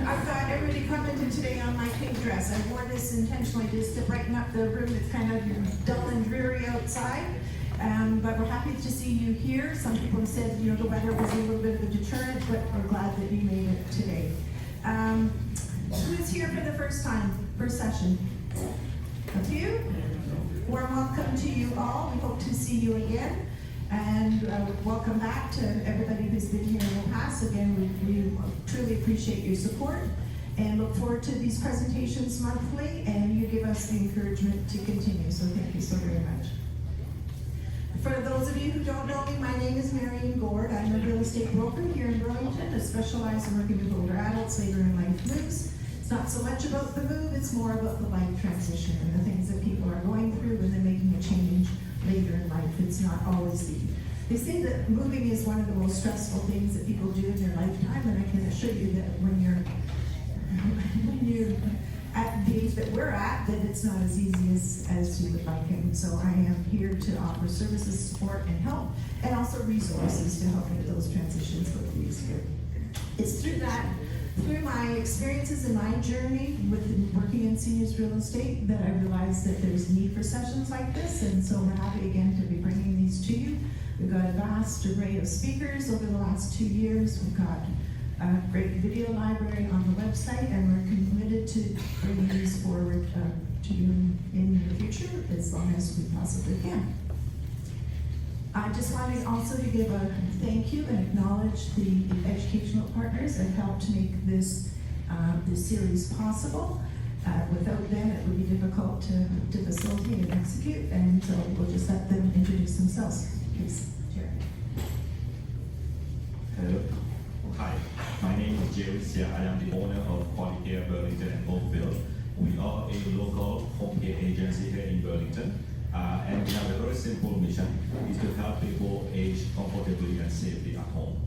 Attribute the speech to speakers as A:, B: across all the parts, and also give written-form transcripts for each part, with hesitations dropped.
A: I've got everybody commenting today on my pink dress. I wore this intentionally just to brighten up the room. It's kind of dull and dreary outside. But we're happy to see you here. Some people have said, you know, the weather was a little bit of a deterrent, but we're glad that you made it today. Who's here for the first time, first session? A few? Warm welcome to you all. We hope to see you again. And welcome back to everybody who's been here in the past. Again, we truly appreciate your support and look forward to these presentations monthly, and you give us the encouragement to continue. So thank you so very much. For those of you who don't know me, my name is Marion Goard. I'm a real estate broker here in Burlington. I specialize in working with older adults, later in life moves. It's not so much about the move, it's more about the life transition and the things that people are going through when they're making a change later in life. It's not always the... They say that moving is one of the most stressful things that people do in their lifetime, and I can assure you that when you're at the age that we're at, that it's not as easy as you would like. And so I am here to offer services, support, and help, and also resources to help make those transitions a little easier. It's through my experiences and my journey with working in seniors real estate that I realized that there's need for sessions like this, and so we're happy again to be bringing these to you. We've got a vast array of speakers over the last 2 years. We've got a great video library on the website, and we're committed to bringing these forward to you in the future as long as we possibly can. I just wanted also to give a thank you and acknowledge the educational partners that helped to make this series possible. Without them, it would be difficult to facilitate and execute, and so we'll just let them introduce themselves. Please, Jerry.
B: Hello. Hi, my name is Jerry Sia. I am the owner of Quality Care Burlington and Oakville. We are a local home care agency here in Burlington. And we have a very simple mission, is to help people age comfortably and safely at home.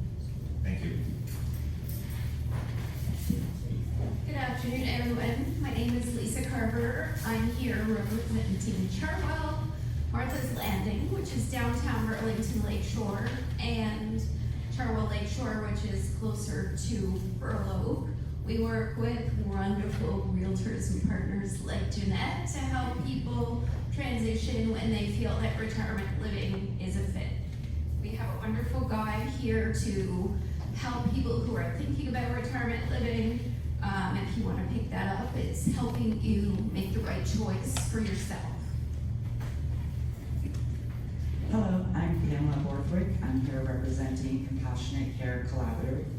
B: Thank you.
C: Good afternoon, everyone. My name is Lisa Carver. I'm here representing Chartwell, Martha's Landing, which is downtown Burlington Lakeshore, and Chartwell Lakeshore, which is closer to Burlow. We work with wonderful realtors and partners like Jeanette to help people transition when they feel that retirement living is a fit. We have a wonderful guide here to help people who are thinking about retirement living. If you want to pick that up, it's helping you make the right choice for yourself.
D: Hello, I'm Pamela Borthwick. I'm here representing Compassionate Care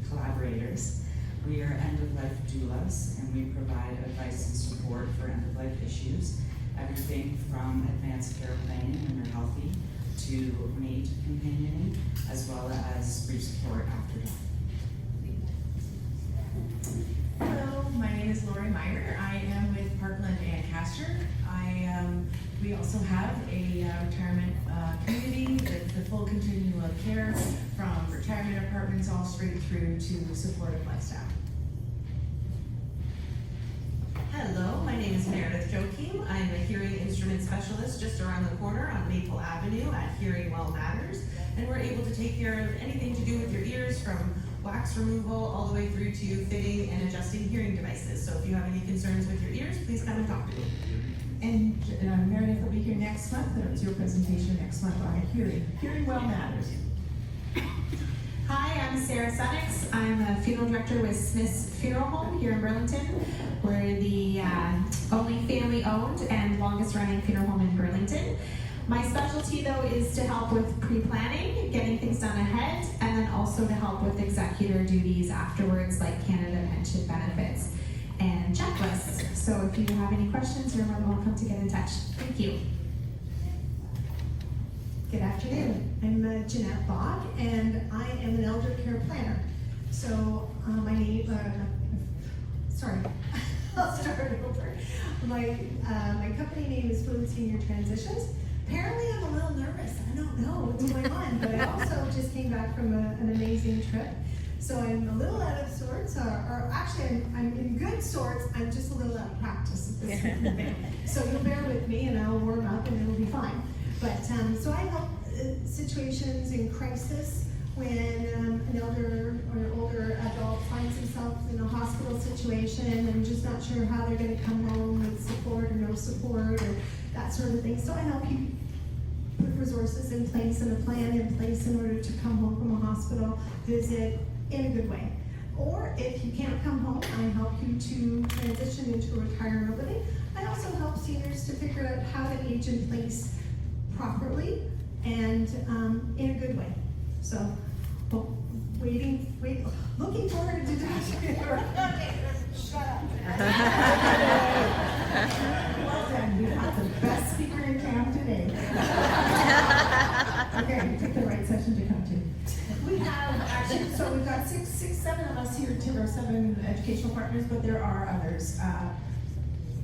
D: Collaborators. We are end-of-life doulas, and we provide advice and support for end-of-life issues. Everything from advanced care planning when you're healthy to mate companioning, as well as grief support after death.
E: Hello, my name is Lori Meyer. I am with Parkland and Castor. We also have a retirement community with the full continuum of care, from retirement apartments all straight through to supportive lifestyle.
F: Hello, my name is Meredith Joachim. I'm a hearing instrument specialist just around the corner on Maple Avenue at Hearing Well Matters, and we're able to take care of anything to do with your ears, from wax removal all the way through to fitting and adjusting hearing devices. So if you have any concerns with your ears, please come and talk to me.
A: And Meredith will be here next month. It's your presentation next month on Hearing Well Matters.
G: Hi, I'm Sarah Sunnix. I'm a funeral director with Smith's Funeral Home here in Burlington. We're the only family-owned and longest-running funeral home in Burlington. My specialty, though, is to help with pre-planning, getting things done ahead, and then also to help with executor duties afterwards, like Canada pension benefits and checklists. So if you have any questions, you're more than welcome to get in touch. Thank you.
A: Good afternoon. I'm Jeanette Bock, and I am an elder care planner. So my name, sorry, I'll start over. My company name is Fluid Senior Transitions. Apparently I'm a little nervous. I don't know what's going on, but I also just came back from an amazing trip. So I'm a little out of sorts, or actually I'm in good sorts. I'm just a little out of practice at this moment. So you'll bear with me, and I'll warm up, and it'll be fine. But so I help situations in crisis when an elder or older adult finds himself in a hospital situation and just not sure how they're going to come home with support or no support or that sort of thing. So I help you put resources in place and a plan in place in order to come home from a hospital visit in a good way. Or if you can't come home, I help you to transition into a retirement living. I also help seniors to figure out how to age in place properly and in a good way. So, looking forward to that. Shut up. Well done, we have the best speaker in town today. Okay, pick the right session to come to. We have actually, so we've got seven of us here, 7 educational partners, but there are others.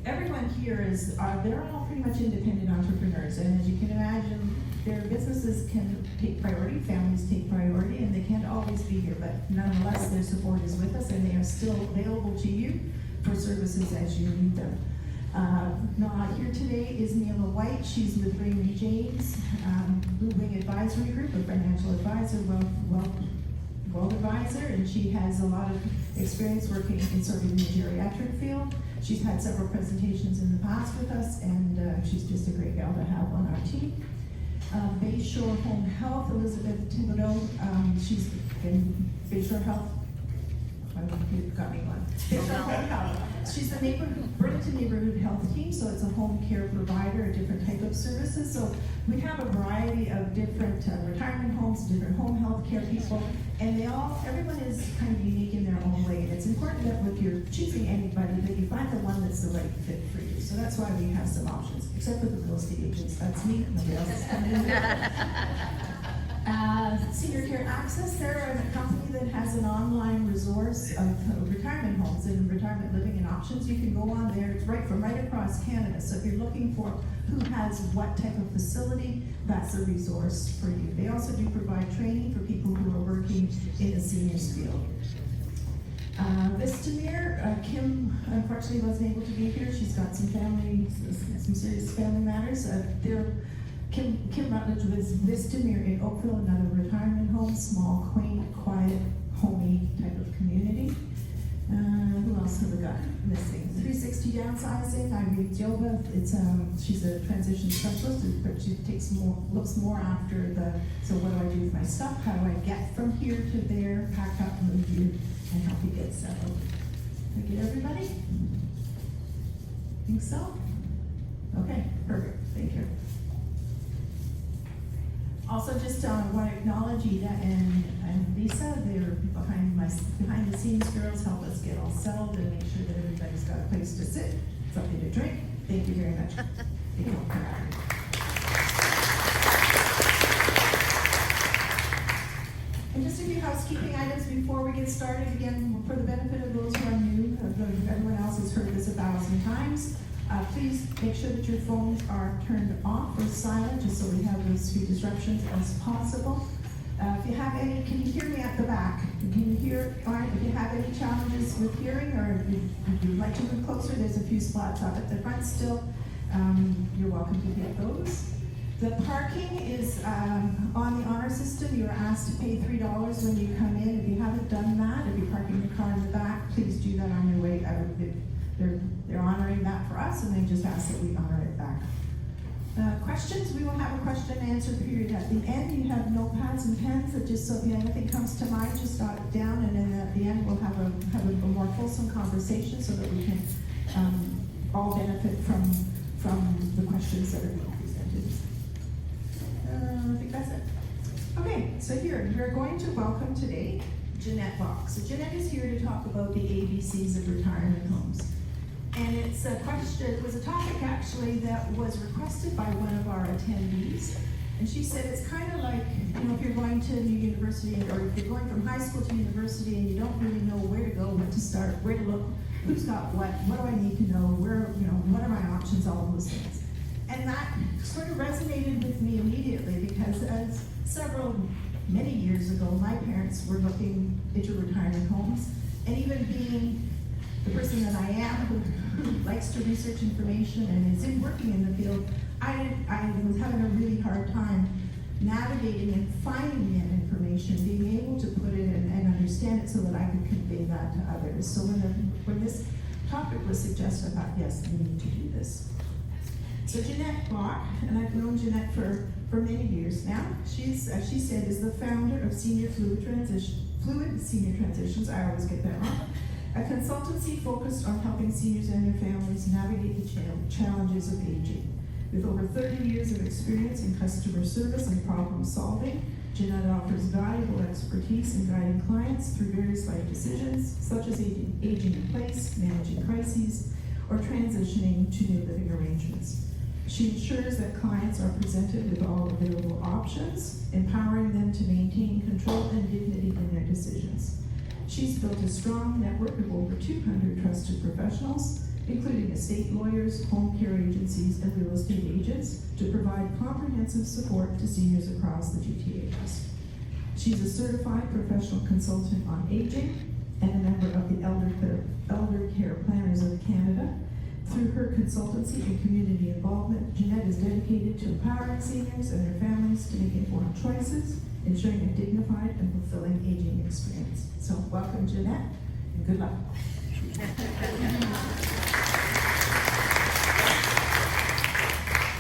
A: Everyone here is, they're all pretty much independent entrepreneurs, and as you can imagine, their businesses can take priority, families take priority, and they can't always be here, but nonetheless, their support is with us, and they are still available to you for services as you need them. Not here today is Neela White. She's with Raymond James, Blue Wing Advisory Group, a financial advisor, wealth advisor, and she has a lot of experience working in sort of in the geriatric field. She's had several presentations in the past with us, and she's just a great gal to have on our team. Bayshore Home Health, Elizabeth Thibodeau, she's in Bayshore Health. You've got me one. Bayshore Home Health. She's the Burlington Neighborhood Health Team, so it's a home care provider, a different type of services. So we have a variety of different retirement homes, different home health care people, and everyone is kind of unique in their own way. And it's important that if you're choosing anybody, that you find the one that's the right fit for you. So that's why we have some options, except for the real estate agents. That's me. Nobody else is coming in there. Senior Care Access, they're a company that has an online resource of retirement homes and retirement living and options. You can go on there, it's right across Canada. So if you're looking for who has what type of facility, that's a resource for you. They also do provide training for people who are working in the seniors field. Vistamere, Kim unfortunately wasn't able to be here. She's got some serious family matters. Kim Rutledge was Vistamere in Oakville, another retirement home, small, quaint, quiet, homey type of community. Who else have we got missing? 360 Downsizing, Irene Joba. She's a transition specialist, but she looks more after so what do I do with my stuff? How do I get from here to there, pack up, move you, and help you get settled? Did I get everybody? Think so? Okay, perfect, thank you. Also, just want to acknowledge Ida and Lisa. They're behind the scenes girls, help us get all settled and make sure that everybody's got a place to sit, something to drink. Thank you very much. Thank you. And just a few housekeeping items before we get started. Again, for the benefit of those who are new, everyone else has heard this 1,000 times. Please make sure that your phones are turned off or silent, just so we have as few disruptions as possible. If you have any, can you hear me at the back? Can you hear? All right. If you have any challenges with hearing, or if you'd like to move closer, there's a few spots up at the front still. You're welcome to get those. The parking is on the honor system. You're asked to pay $3 when you come in. If you haven't done that, if you're parking your car in the back, please do that on your way. They're honoring that for us, and they just ask that we honor it back. Questions? We will have a question and answer period at the end. You have notepads and pens that just so if anything comes to mind, just jot it down, and then at the end we'll have a more fulsome conversation so that we can all benefit from the questions that are being presented. I think that's it. Okay, so here we're going to welcome today Jeanette Bock. So Jeanette is here to talk about the ABCs of retirement homes. And it's a question, it was a topic actually that was requested by one of our attendees. And she said it's kind of like, if you're going to university, or if you're going from high school to university and you don't really know where to go, what to start, where to look, who's got what do I need to know, what are my options, all of those things. And that sort of resonated with me immediately because many years ago, my parents were looking into retirement homes, and even being the person that I am, who likes to research information and is working in the field, I was having a really hard time navigating and finding that information information, being able to put it and understand it so that I could convey that to others. So when this topic was suggested, I thought, yes, we need to do this. So Jeanette Bock, and I've known Jeanette for many years now. She's, as she said, is the founder of Fluid Senior Transitions, I always get that wrong, a consultancy focused on helping seniors and their families navigate the challenges of aging. With over 30 years of experience in customer service and problem solving, Jeanette offers valuable expertise in guiding clients through various life decisions, such as aging in place, managing crises, or transitioning to new living arrangements. She ensures that clients are presented with all available options, empowering them to maintain control and dignity in their decisions. She's built a strong network of over 200 trusted professionals, including estate lawyers, home care agencies, and real estate agents, to provide comprehensive support to seniors across the GTA West. She's a certified professional consultant on aging and a member of the Elder Care Planners of Canada. Through her consultancy and community involvement, Jeanette is dedicated to empowering seniors and their families to make informed choices, ensuring a dignified and fulfilling aging experience. So welcome, Jeanette, and good luck.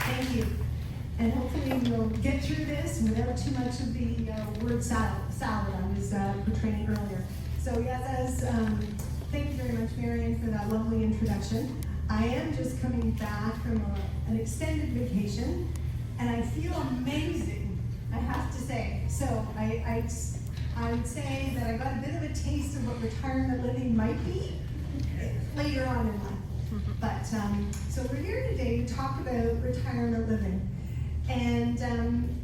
H: Thank you. And hopefully we'll get through this without too much of the word salad I was portraying earlier. So yes, thank you very much, Marion, for that lovely introduction. I am just coming back from an extended vacation, and I feel amazing, I have to say. So I would say that I got a bit of a taste of what retirement living might be later on in life. But so we're here today to talk about retirement living, and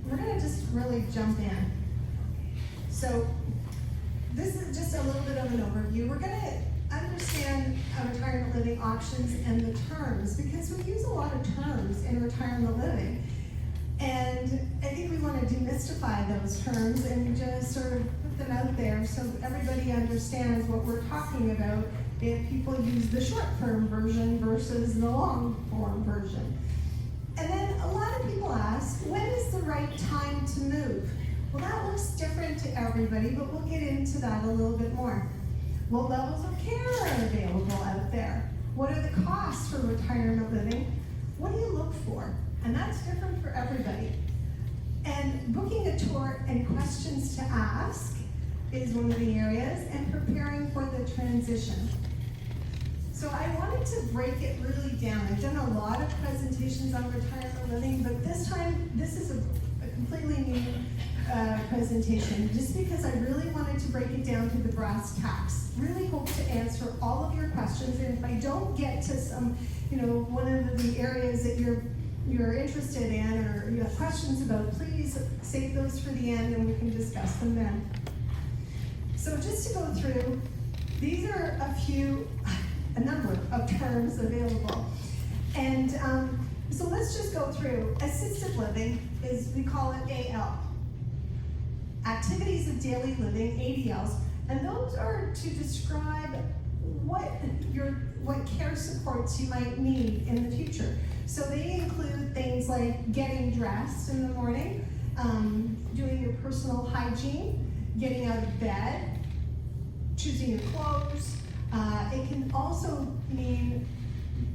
H: we're going to just really jump in. So this is just a little bit of an overview. We're going to understand retirement living options and the terms, because we use a lot of terms in retirement living, and I think we want to demystify those terms and just sort of put them out there so everybody understands what we're talking about if people use the short-term version versus the long-form version. And then a lot of people ask, when is the right time to move? Well, that looks different to everybody, but we'll get into that a little bit more. What levels of care are available out there? What are the costs for retirement living? What do you look for? And that's different for everybody. And booking a tour and questions to ask is one of the areas, and preparing for the transition. So I wanted to break it really down. I've done a lot of presentations on retirement living, but this time, this is a completely new presentation, just because I really wanted to break it down to the brass tacks. Really hope to answer all of your questions, and if I don't get to some, one of the areas that you're interested in or you have questions about, please save those for the end and we can discuss them then. So just to go through, these are a number of terms available. And so let's just go through. Assisted living we call it AL. Activities of daily living, ADLs, and those are to describe what care supports you might need in the future. So they include things like getting dressed in the morning, doing your personal hygiene, getting out of bed, choosing your clothes. It can also mean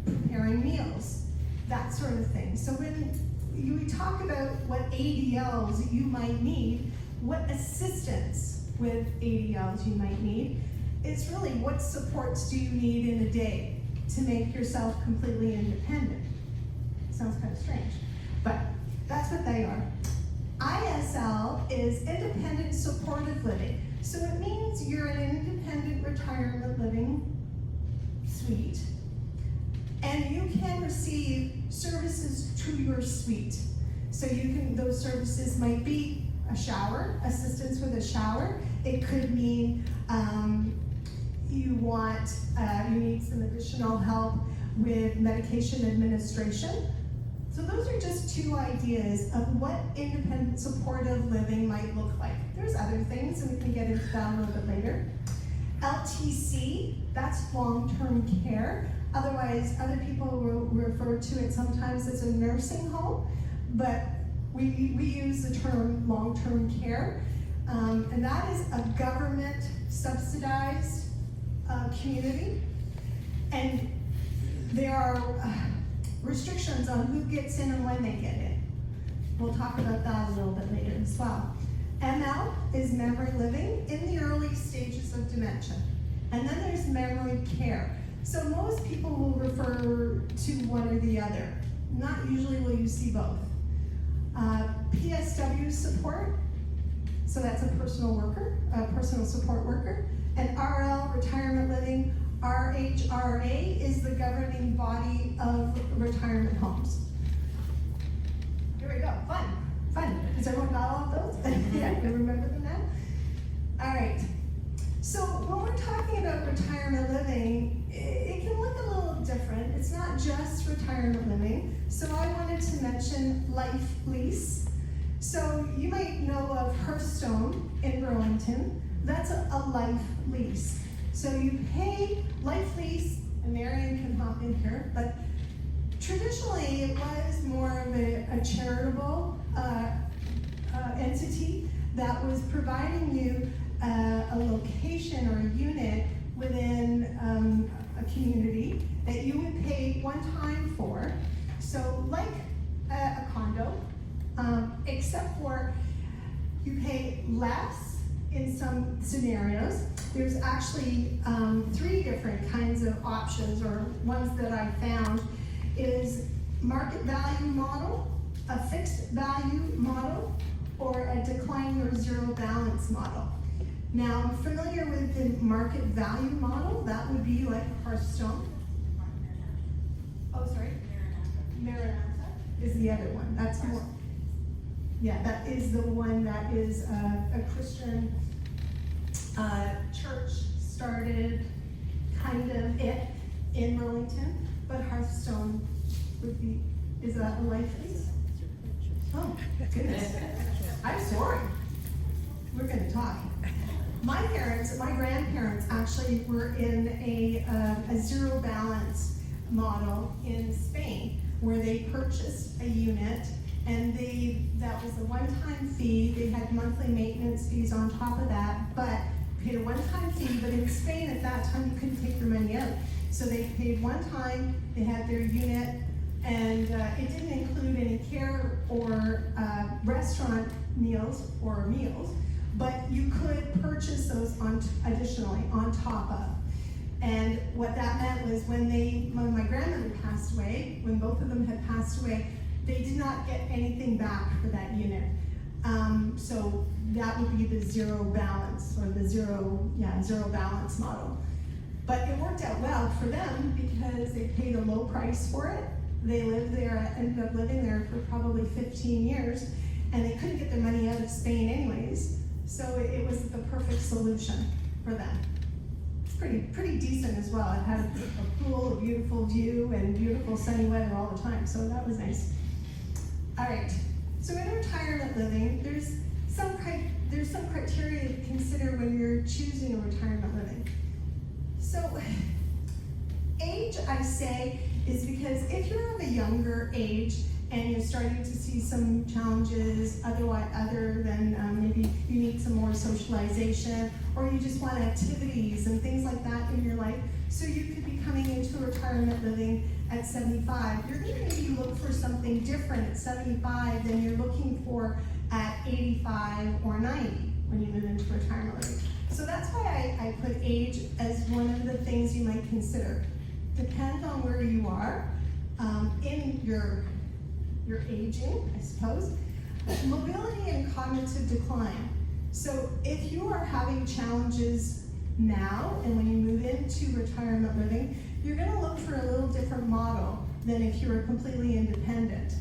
H: preparing meals, that sort of thing. So when we talk about what ADLs you might need, what assistance with ADLs you might need, it's really what supports do you need in a day to make yourself completely independent. Sounds kind of strange, but that's what they are. ISL is independent supportive living. So it means you're in an independent retirement living suite, and you can receive services to your suite. So those services might be a shower, assistance with a shower. It could mean you need some additional help with medication administration. So those are just two ideas of what independent supportive living might look like. There's other things, and we can get into that a little bit later. LTC, that's long-term care. Otherwise, other people will refer to it sometimes as a nursing home, but we use the term long-term care. and that is a government subsidized community. And there are restrictions on who gets in and when they get in. We'll talk about that a little bit later as well. ML is memory living in the early stages of dementia. And then there's memory care. So most people will refer to one or the other. Not usually will you see both. PSW support, so that's a personal worker, a personal support worker. And RL, retirement living, RHRA is the governing body of retirement homes. Here we go, fun. Has everyone got all of those? Yeah, you remember them now? All right. So when we're talking about retirement living, it can look a little different. It's not just retirement living. So I wanted to mention life lease. So you might know of Hearthstone in Burlington. That's a life lease. So you pay life lease, and Marion can hop in here, but traditionally it was more of a charitable entity that was providing you a location or a unit within a community that you would pay one time for. So like a condo, except for you pay less in some scenarios. There's actually 3 different kinds of options, or ones that I found, is market value model, a fixed value model, or a declining or zero balance model. Now, I'm familiar with the market value model. That would be like Hearthstone. Oh, sorry? Maranatha is the other one. That's more. Yeah, that is the one that is a Christian church started kind of it in Burlington, but Hearthstone would be, is that a life lease? Oh, goodness. I'm sorry. We're gonna talk. My grandparents actually were in a zero balance model in Spain, where they purchased a unit, and that was a one-time fee. They had monthly maintenance fees on top of that, but paid a one-time fee. But in Spain at that time, you couldn't take your money out. So they paid one time, they had their unit, and it didn't include any care or restaurant meals, but you could purchase those additionally on top of. And what that meant was when my grandmother passed away, when both of them had passed away, they did not get anything back for that unit. So that would be the zero balance, or the zero balance model. But it worked out well for them because they paid a low price for it. They lived there, ended up living there for probably 15 years, and they couldn't get their money out of Spain anyways. So it was the perfect solution for them. It's pretty decent as well. It had a pool, a beautiful view, and beautiful sunny weather all the time, so that was nice. All right, so in retirement living, there's some criteria to consider when you're choosing a retirement living. So age, I say, is because if you're of a younger age and you're starting to see some challenges other than maybe you need some more socialization, or you just want activities and things like that in your life, so you could be coming into retirement living at 75. You're going to maybe look for something different at 75 than you're looking for at 85 or 90 when you move into retirement living. So that's why I put age as one of the things you might consider. Depend on where you are in your aging, I suppose. Mobility and cognitive decline. So if you are having challenges now, and when you move into retirement living, you're going to look for a little different model than if you were completely independent.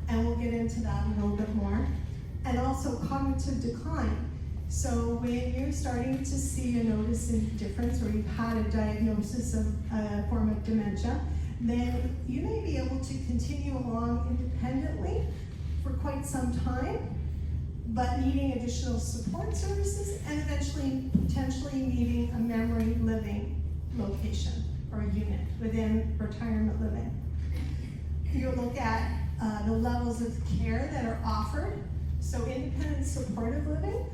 H: And we'll get into that a little bit more. And also cognitive decline. So when you're starting to see a noticeable difference, or you've had a diagnosis of a form of dementia, then you may be able to continue along independently for quite some time, but needing additional support services, and eventually potentially needing a memory living location or unit within retirement living. You'll look at the levels of care that are offered. So independent supportive living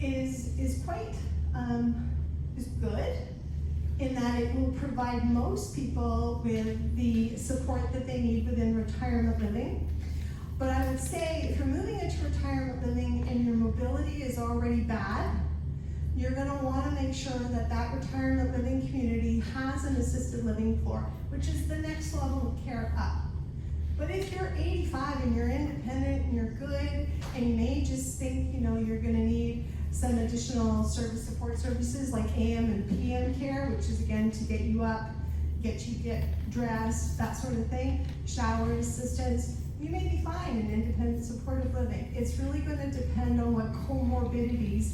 H: is quite is good in that it will provide most people with the support that they need within retirement living. But I would say if you're moving into retirement living and your mobility is already bad, you're going to want to make sure that that retirement living community has an assisted living floor, which is the next level of care up. But if you're 85 and you're independent and you're good and you may just think, you know, you're going to need some additional support services like AM and PM care, which is again to get you up, get dressed, that sort of thing, shower assistance, you may be fine in independent supportive living. It's really going to depend on what comorbidities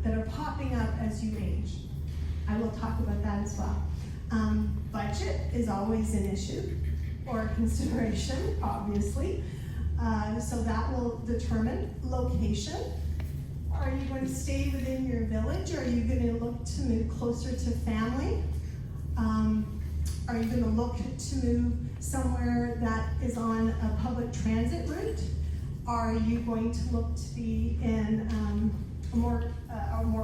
H: that are popping up as you age. I will talk about that as well. Budget is always an issue or a consideration, obviously. So that will determine location. Are you going to stay within your village, or are you going to look to move closer to family? Are you going to look to move somewhere that is on a public transit route? Are you going to look to be in a more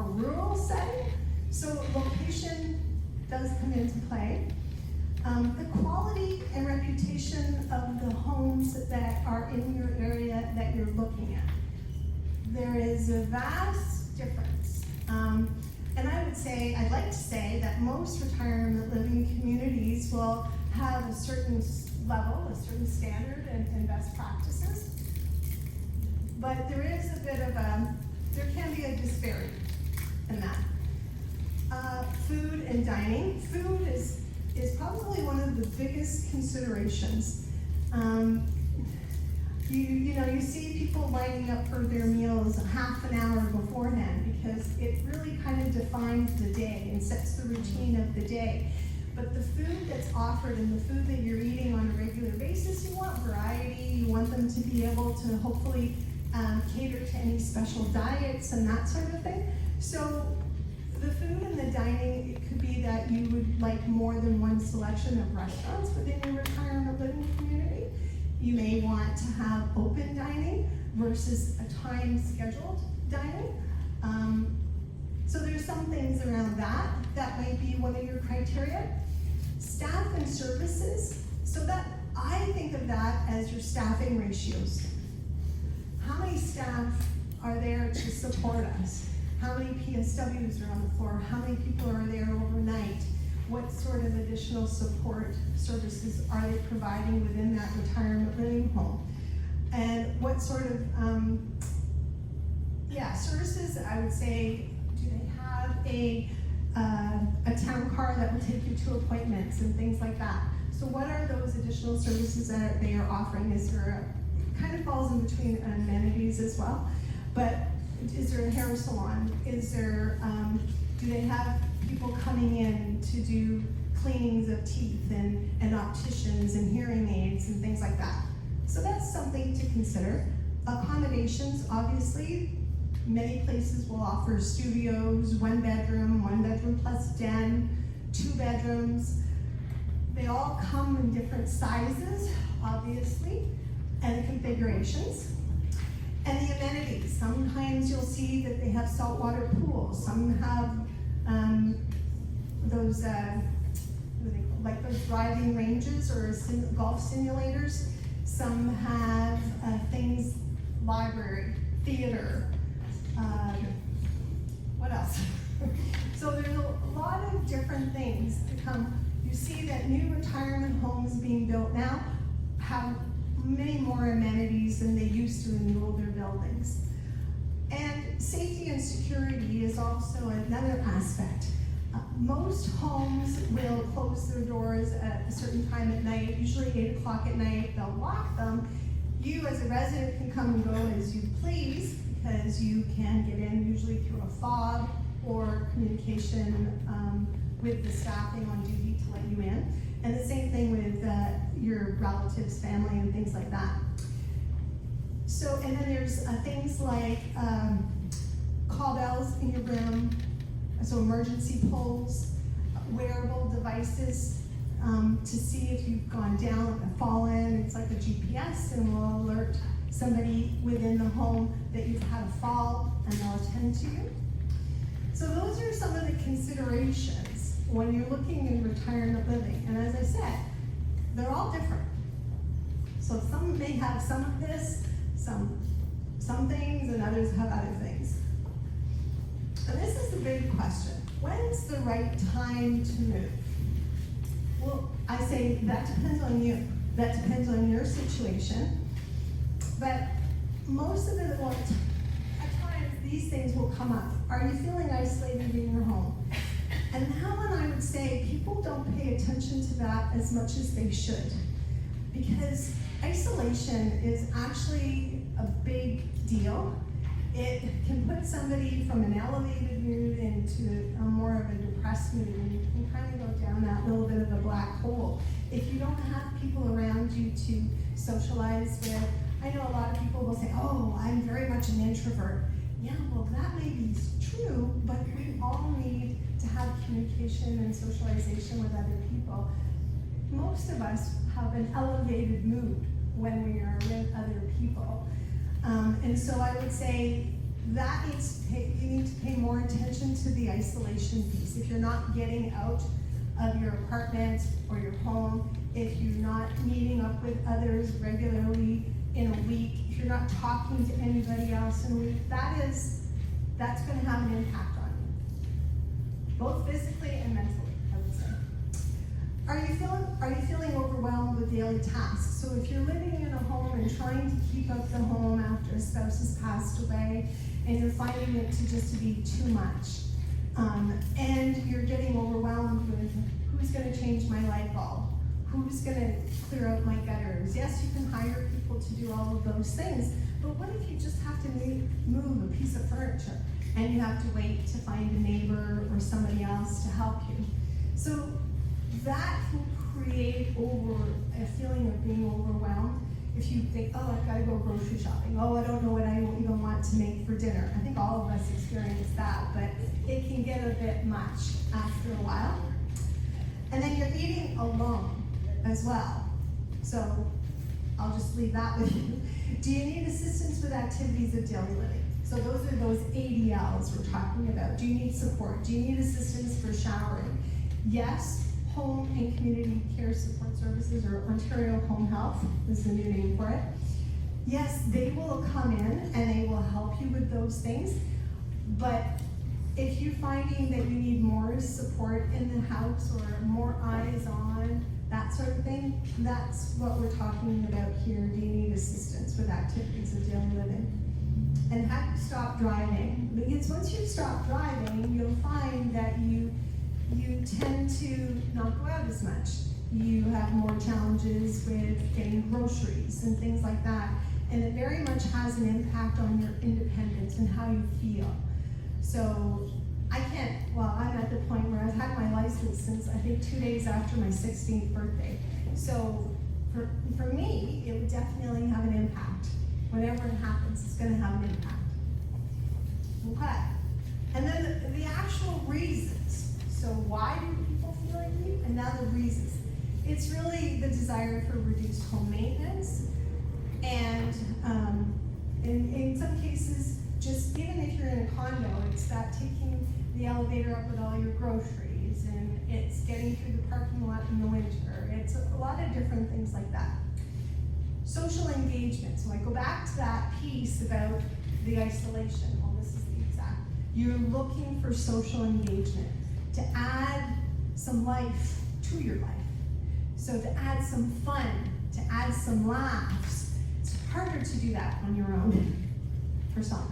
H: rural setting? So location does come into play. The quality and reputation of the homes that are in your area that you're looking at. There is a vast difference. And I would say, I'd like to say that most retirement living communities will have a certain level, a certain standard and best practices. But there is a bit of there can be a disparity in that. Food and dining. Food is probably one of the biggest considerations. You see people lining up for their meals half an hour beforehand because it really kind of defines the day and sets the routine of the day. But the food that's offered and the food that you're eating on a regular basis, you want variety, you want them to be able to hopefully cater to any special diets and that sort of thing. So the food and the dining, it could be that you would like more than one selection of restaurants within your retirement living community. You may want to have open dining versus a time-scheduled dining. So there's some things around that might be one of your criteria. Staff and services, so that I think of that as your staffing ratios. How many staff are there to support us? How many PSWs are on the floor? How many people are there overnight? What sort of additional support services are they providing within that retirement living home? And what sort of, services, I would say, do they have a town car that will take you to appointments and things like that? So what are those additional services that they are offering? Is there kind of falls in between amenities as well, but is there a hair salon? Is there, do they have people coming in to do cleanings of teeth and opticians and hearing aids and things like that? So that's something to consider. Accommodations, obviously, many places will offer studios, one bedroom plus den, 2 bedrooms. They all come in different sizes, obviously, and configurations. And the amenities, sometimes you'll see that they have saltwater pools, some have those, like those driving ranges or golf simulators. Some have things, library, theater, what else? So there's a lot of different things to come. You see that new retirement homes being built now have many more amenities than they used to in the older buildings. And safety and security is also another aspect. Most homes will close their doors at a certain time at night, usually 8 o'clock at night. They'll lock them. You as a resident can come and go as you please because you can get in usually through a fob or communication with the staffing on duty to let you in. And the same thing with your relatives, family, and things like that. So, and then there's things like call bells in your room, so emergency poles, wearable devices to see if you've gone down or fallen. It's like a GPS and will alert somebody within the home that you've had a fall, and they'll attend to you. So those are some of the considerations when you're looking in retirement living. And as I said, they're all different. So some may have some of this, some things, and others have other things. And this is the big question. When's the right time to move? Well, I say that depends on you. That depends on your situation. But most of it, well, at times these things will come up. Are you feeling isolated in your home? And that one, I would say people don't pay attention to that as much as they should. Because isolation is actually a big deal. It can put somebody from an elevated mood into a more of a depressed mood, and you can kind of go down that little bit of a black hole. If you don't have people around you to socialize with, I know a lot of people will say, oh, I'm very much an introvert. Yeah, well, that may be true, but we all need to have communication and socialization with other people. Most of us have an elevated mood when we are with other people. And so I would say that you need to pay more attention to the isolation piece. If you're not getting out of your apartment or your home, if you're not meeting up with others regularly in a week, if you're not talking to anybody else in a week, that's going to have an impact on you, both physically and mentally, I would say. Are you feeling overwhelmed with daily tasks? So if you're living in a home and trying to keep up the home after a spouse has passed away, and you're finding it to be too much, and you're getting overwhelmed with who's going to change my light bulb, who's going to clear out my gutters. Yes, you can hire people to do all of those things, but what if you just have to move a piece of furniture and you have to wait to find a neighbor or somebody else to help you? So that can create a feeling of being overwhelmed. If you think, oh, I've got to go grocery shopping. Oh, I don't know what I even want to make for dinner. I think all of us experience that, but it can get a bit much after a while. And then you're eating alone as well. So I'll just leave that with you. Do you need assistance with activities of daily living? So those are those ADLs we're talking about. Do you need support? Do you need assistance for showering? Yes, Home and Community Care Support Services, or Ontario Home Health is the new name for it. Yes, they will come in and they will help you with those things, but if you're finding that you need more support in the house or more eyes on, that sort of thing, that's what we're talking about here. Do you need assistance with activities of daily living? And have you stopped driving? Because once you stop driving, you'll find that you tend to not go out as much. You have more challenges with getting groceries and things like that. And it very much has an impact on your independence and how you feel. So I'm at the point where I've had my license since I think 2 days after my 16th birthday. So for me, it would definitely have an impact. Whenever it happens, it's gonna have an impact. Okay. And then the actual reasons. So why do people feel like you? And now the reasons. It's really the desire for reduced home maintenance. And in some cases, just even if you're in a condo, it's that taking the elevator up with all your groceries, and it's getting through the parking lot in the winter. It's a lot of different things like that. Social engagement. So I go back to that piece about the isolation. Well, this is the exact. You're looking for social engagement to add some life to your life. So to add some fun, to add some laughs. It's harder to do that on your own, for some.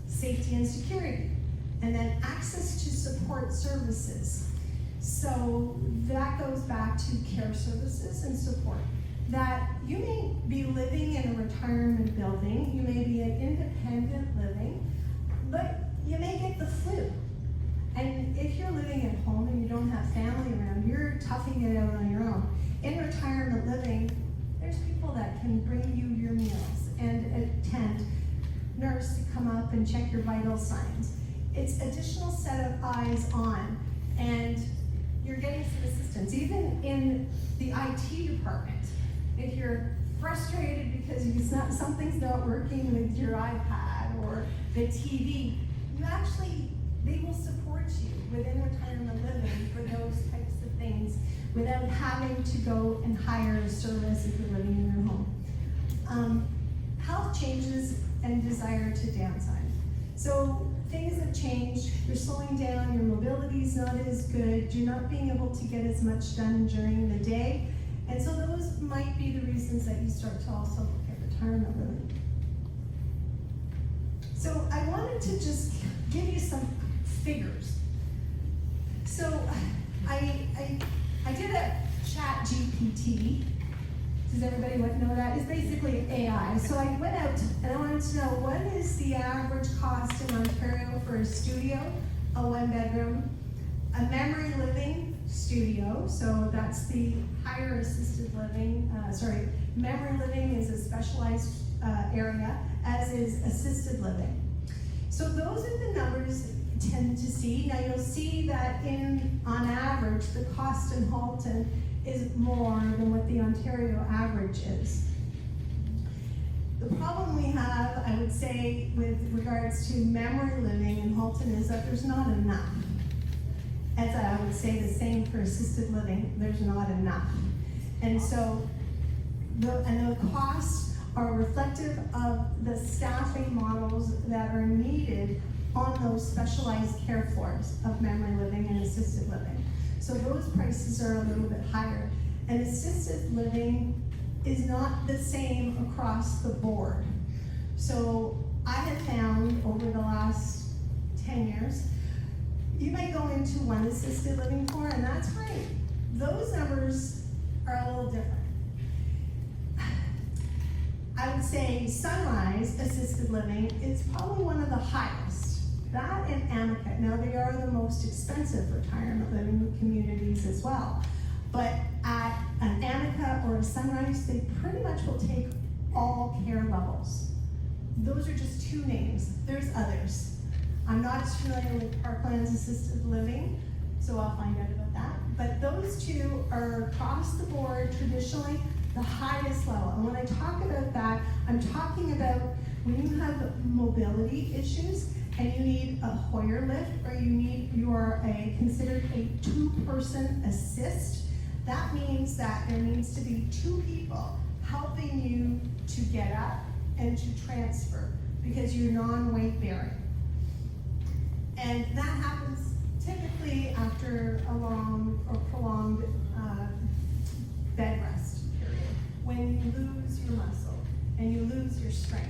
H: Safety and security. And then access to support services. So that goes back to care services and support. That you may be living in a retirement building, you may be an independent living, but you may get the flu. And if you're living at home and you don't have family around, you're toughing it out on your own. In retirement living, there's people that can bring you your meals and attend, nurse to come up and check your vital signs. It's additional set of eyes on, and you're getting some assistance. Even in the IT department, if you're frustrated because something's not working with your iPad, or the TV, they will support you within retirement living for those types of things without having to go and hire a service if you're living in your home. Health changes and desire to downsize. So things have changed, you're slowing down, your mobility's not as good, you're not being able to get as much done during the day. And so those might be the reasons that you start to also look at retirement living. So I wanted to just give you some figures. So I did a chat GPT. Does everybody know that? It's basically AI. So I went out and I wanted to know what is the average cost in Ontario for a studio, a 1-bedroom, a memory living studio, so that's the higher assisted living, memory living is a specialized area, as is assisted living. So those are the numbers you tend to see. Now you'll see that on average, the cost in Halton is more than what the Ontario average is. The problem we have, I would say, with regards to memory living in Halton is that there's not enough. As I would say the same for assisted living, there's not enough. And so, the costs are reflective of the staffing models that are needed on those specialized care floors of memory living and assisted living. So those prices are a little bit higher. And assisted living is not the same across the board. So I have found over the last 10 years, you might go into one assisted living floor, and that's great. Those numbers are a little different. I would say Sunrise Assisted Living is probably one of the highest. That and Amica. Now they are the most expensive retirement living communities as well. But at an Amica or a Sunrise, they pretty much will take all care levels. Those are just two names. There's others. I'm not as familiar with Parkland's assisted living, so I'll find out about that. But those two are across the board, traditionally, the highest level. And when I talk about that, I'm talking about when you have mobility issues and you need a Hoyer lift, or you are considered a 2-person assist, that means that there needs to be 2 people helping you to get up and to transfer because you're non-weight bearing. And that happens typically after a long or prolonged bed rest period, when you lose your muscle and you lose your strength.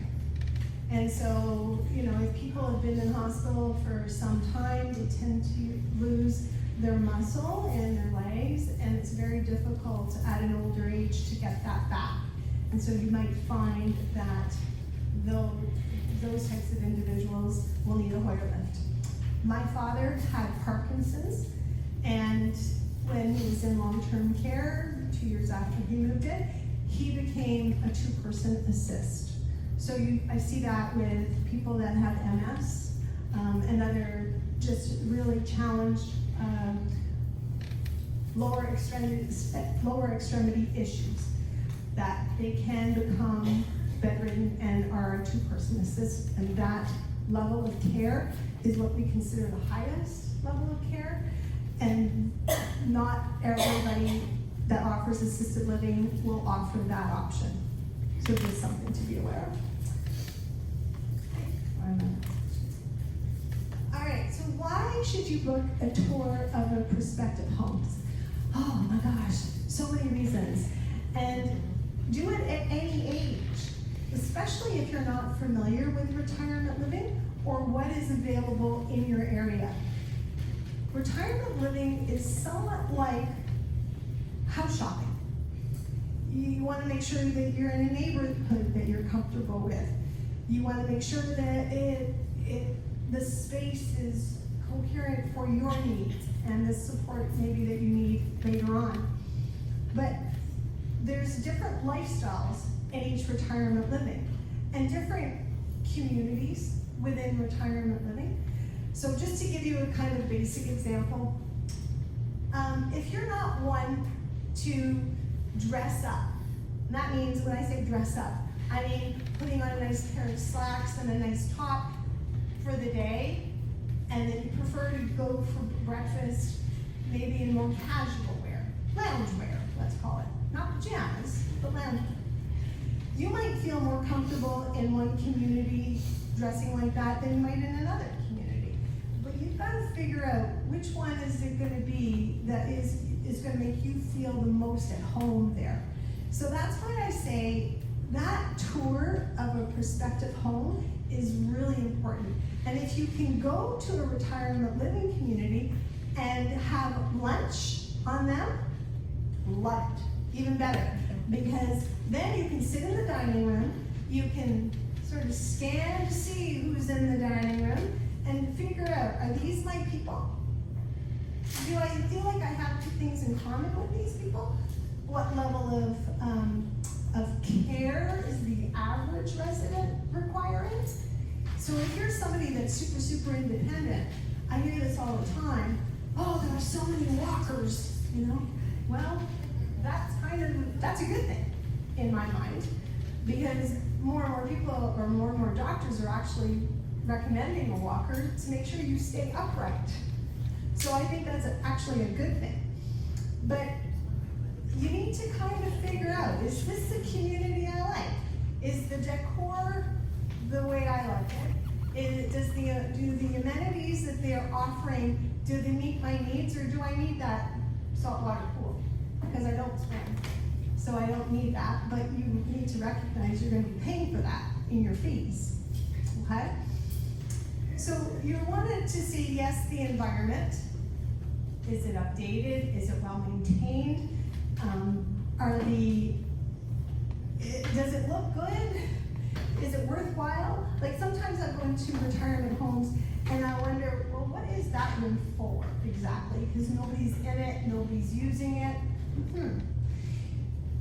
H: And so, if people have been in hospital for some time, they tend to lose their muscle in their legs, and it's very difficult at an older age to get that back. And so you might find that those types of individuals will need a Hoyer lift. My father had Parkinson's, and when he was in long-term care, 2 years after he moved in, he became a 2-person assist. So I see that with people that have MS and other just really challenged lower extremity issues, that they can become bedridden and are a 2-person assist, and that level of care is what we consider the highest level of care, and not everybody that offers assisted living will offer that option. So just something to be aware of. All right, so why should you book a tour of a prospective homes? Oh my gosh, so many reasons. And do it at any age, especially if you're not familiar with retirement living or what is available in your area. Retirement living is somewhat like house shopping. You want to make sure that you're in a neighborhood that you're comfortable with. You want to make sure that the space is coherent for your needs and the support maybe that you need later on. But there's different lifestyles in each retirement living and different communities within retirement living. So just to give you a kind of basic example, if you're not one to dress up, and that means when I say dress up, I mean putting on a nice pair of slacks and a nice top, the day, and then you prefer to go for breakfast maybe in more casual wear, lounge wear, let's call it. Not pajamas, but lounge wear. You might feel more comfortable in one community dressing like that than you might in another community. But you've got to figure out which one is it going to be that is going to make you feel the most at home there. So that's why I say that tour of a prospective home is really important. And if you can go to a retirement living community and have lunch on them, love it, even better. Because then you can sit in the dining room, you can sort of scan to see who's in the dining room and figure out, are these my people? Do I feel like I have things in common with these people? What level of care is the average resident requiring? So if you're somebody that's super, super independent, I hear this all the time, oh, there are so many walkers, you know? Well, that's a good thing in my mind, because more and more people or more and more doctors are actually recommending a walker to make sure you stay upright. So I think that's actually a good thing. But you need to kind of figure out, is this the community I like? Is the decor the way I like it? Do the amenities that they are offering, do they meet my needs, or do I need that saltwater pool? Because I don't swim, so I don't need that, but you need to recognize you're going to be paying for that in your fees, okay? So you wanted to see, yes, the environment. Is it updated? Is it well maintained? Does it look good? Is it worthwhile? Like sometimes I go into retirement homes and I wonder, well, what is that room for exactly? Because nobody's in it, nobody's using it.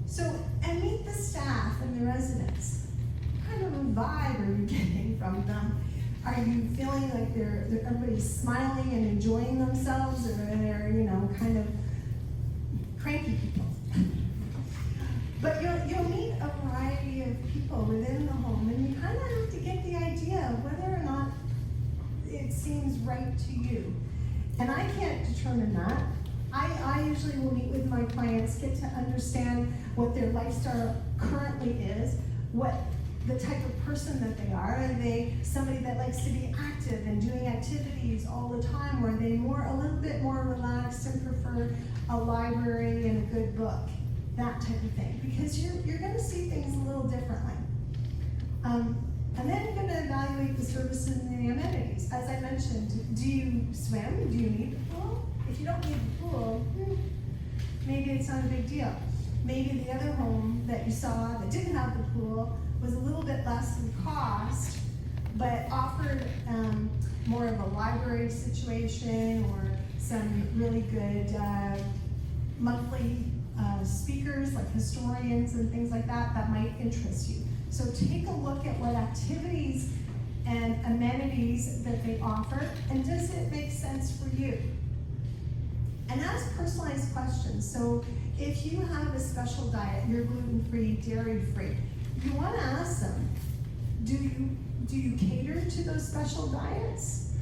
H: So, and meet the staff and the residents. What kind of a vibe are you getting from them? Are you feeling like everybody's smiling and enjoying themselves, or they're, kind of cranky people? But you'll meet a variety of people within the home, and you kind of have to get the idea of whether or not it seems right to you. And I can't determine that. I usually will meet with my clients, get to understand what their lifestyle currently is, what the type of person that they are. Are they somebody that likes to be active and doing activities all the time, or are they a little bit more relaxed and prefer a library and a good book? That type of thing, because you're going to see things a little differently. And then you're going to evaluate the services and the amenities. As I mentioned, do you swim? Do you need the pool? If you don't need the pool, maybe it's not a big deal. Maybe the other home that you saw that didn't have the pool was a little bit less in cost, but offered more of a library situation or some really good monthly speakers like historians and things like that might interest you. So take a look at what activities and amenities that they offer, and does it make sense for you? And ask personalized questions. So if you have a special diet, you're gluten-free, dairy-free, you want to ask them, do you cater to those special diets?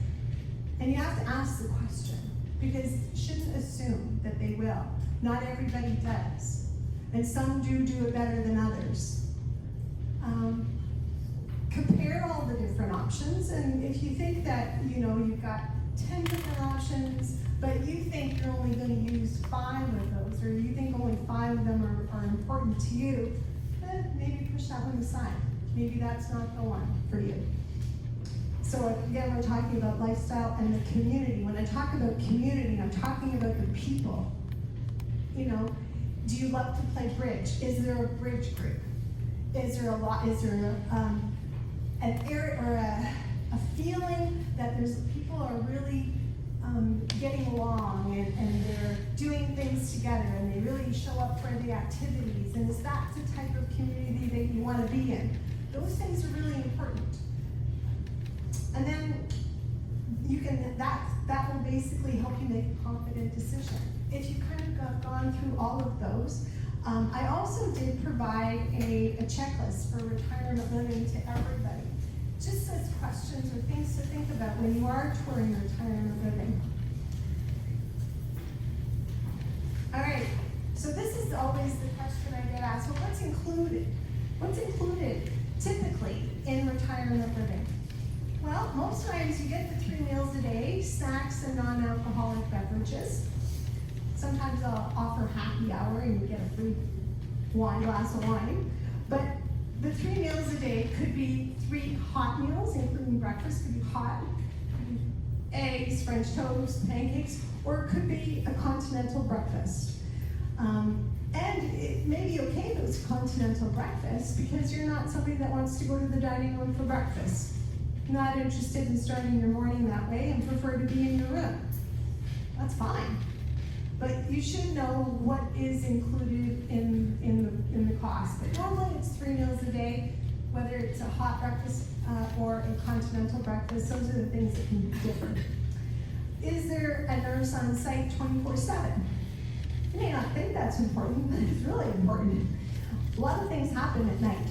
H: And you have to ask the question, because you shouldn't assume that they will. Not everybody does. And some do it better than others. Compare all the different options, and if you think that you've got 10 different options, but you think you're only going to use 5 of those, or you think only 5 of them are important to you, then maybe push that one aside. Maybe that's not the one for you. So again, we're talking about lifestyle and the community. When I talk about community, I'm talking about the people. Do you love to play bridge? Is there a bridge group? Is there an area or a feeling that people are really getting along and they're doing things together and they really show up for the activities? And is that the type of community that you want to be in? Those things are really important. And then that will basically help you make a confident decision. If you kind of gone through all of those, I also did provide a checklist for retirement living to everybody. Just as questions or things to think about when you are touring retirement living. All right, so this is always the question I get asked, well, what's included? What's included typically in retirement living? Well, most times you get the 3 meals a day, snacks and non-alcoholic beverages. Sometimes they'll offer happy hour and you get a free glass of wine. But the 3 meals a day could be 3 hot meals, including breakfast, could be hot, eggs, French toast, pancakes, or it could be a continental breakfast. And it may be okay if it was a continental breakfast because you're not somebody that wants to go to the dining room for breakfast. Not interested in starting your morning that way and prefer to be in your room. That's fine. But you should know what is included in the cost. But normally it's 3 meals a day, whether it's a hot breakfast or a continental breakfast. Those are the things that can be different. Is there a nurse on site 24/7? You may not think that's important, but it's really important. A lot of things happen at night.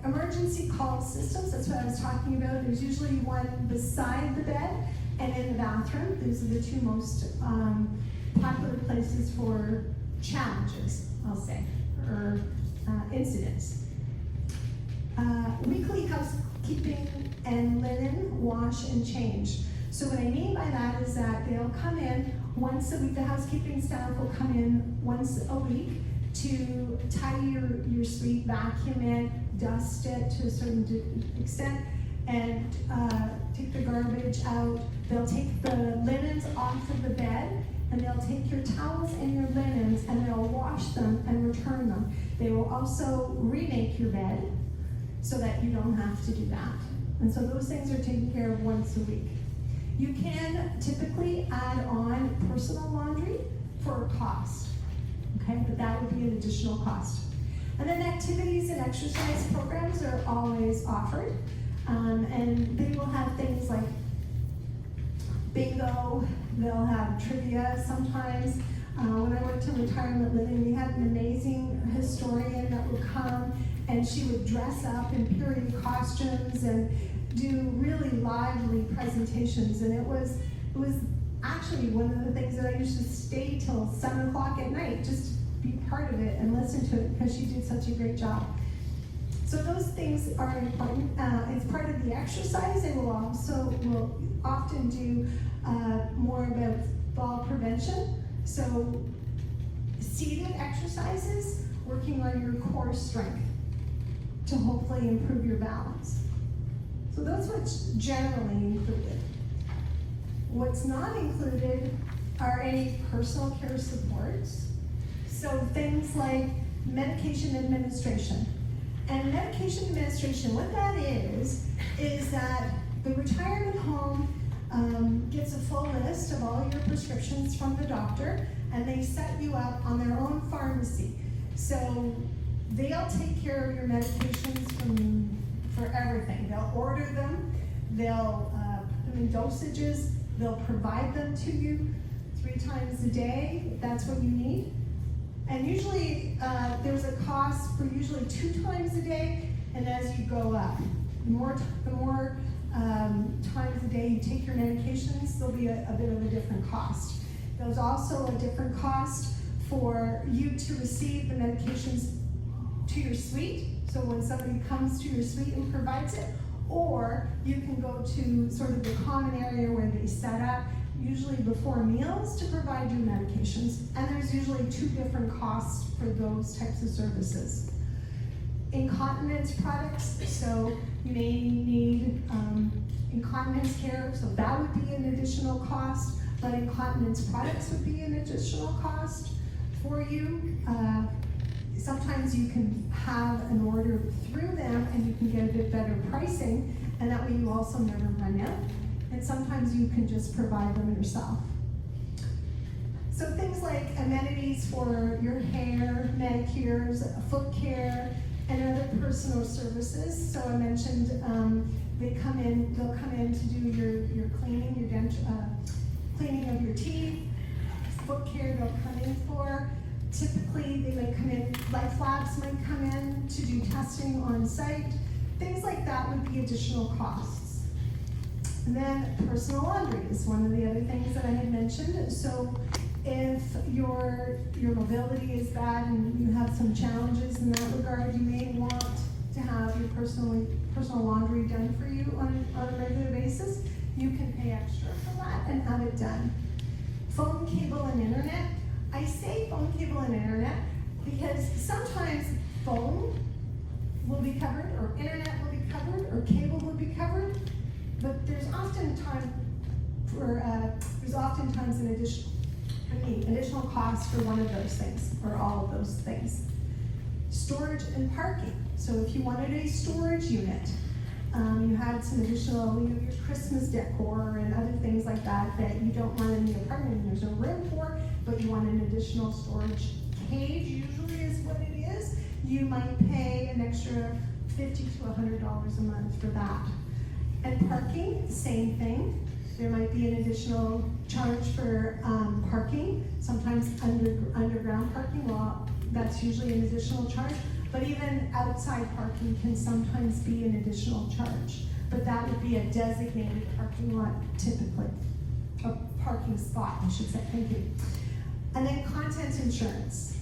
H: Emergency call systems, that's what I was talking about. There's usually one beside the bed and in the bathroom. These are the 2 most popular places for challenges, I'll say, or incidents. Weekly housekeeping and linen wash and change. So what I mean by that is that they'll come in once a week. The housekeeping staff will come in once a week to tidy your suite, vacuum it, dust it to a certain extent, and take the garbage out. They'll take the linens off of the bed, and they'll take your towels and your linens, and they'll wash them and return them. They will also remake your bed so that you don't have to do that. And so those things are taken care of once a week. You can typically add on personal laundry for a cost, okay? But that would be an additional cost. And then activities and exercise programs are always offered. And they will have things like bingo, they'll have trivia sometimes. When I worked in retirement living, we had an amazing historian that would come and she would dress up in period costumes and do really lively presentations. And it was actually one of the things that I used to stay till 7 o'clock at night just to be part of it and listen to it because she did such a great job. So those things are important. It's part of the exercise, and we'll often do more about fall prevention. So seated exercises, working on your core strength to hopefully improve your balance. So that's what's generally included. What's not included are any personal care supports. So things like medication administration. And medication administration, what that is that the retirement home gets a full list of all your prescriptions from the doctor, and they set you up on their own pharmacy. So they'll take care of your medications for everything. They'll order them, they'll put them in dosages, they'll provide them to you 3 times a day if that's what you need. And usually there's a cost for usually 2 times a day, and as you go up, the more times a day you take your medications, there'll be a bit of a different cost. There's also a different cost for you to receive the medications to your suite. So when somebody comes to your suite and provides it, or you can go to sort of the common area where they set up, usually before meals, to provide you medications. And there's usually 2 different costs for those types of services. Incontinence products, so you may need incontinence care, so that would be an additional cost, but incontinence products would be an additional cost for you. Sometimes you can have an order through them and you can get a bit better pricing, and that way you also never run out. And sometimes you can just provide them yourself. So things like amenities for your hair, manicures, foot care, and other personal services. So I mentioned they'll come in to do your cleaning, cleaning of your teeth, foot care they'll come in for. Typically, they might come in, Life Labs might come in to do testing on site. Things like that would be additional costs. And then personal laundry is one of the other things that I had mentioned. So if your mobility is bad and you have some challenges in that regard, you may want to have your personal laundry done for you on a regular basis. You can pay extra for that and have it done. Phone, cable, and internet. I say phone, cable, and internet because sometimes phone will be covered, or internet will be covered, or cable will be covered, but there's oftentimes an additional cost for one of those things, or all of those things. Storage and parking. So if you wanted a storage unit, you had some additional, your Christmas decor and other things like that that you don't want in the apartment and there's no room for, but you want an additional storage cage, usually is what it is, you might pay an extra $50 to $100 a month for that. And parking, same thing. There might be an additional charge for parking, sometimes underground parking, well, that's usually an additional charge, but even outside parking can sometimes be an additional charge. But that would be a designated parking lot typically, a parking spot, I should say, thank you. And then content insurance.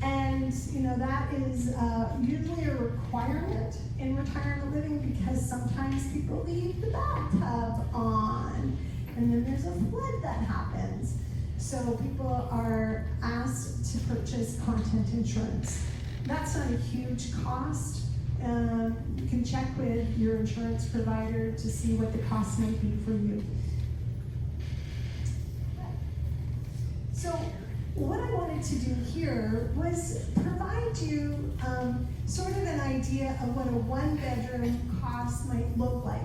H: And that is usually a requirement in retirement living because sometimes people leave the bathtub on and then there's a flood that happens. So people are asked to purchase content insurance. That's not a huge cost. You can check with your insurance provider to see what the cost might be for you. So what I wanted to do here was provide you sort of an idea of what a one-bedroom cost might look like.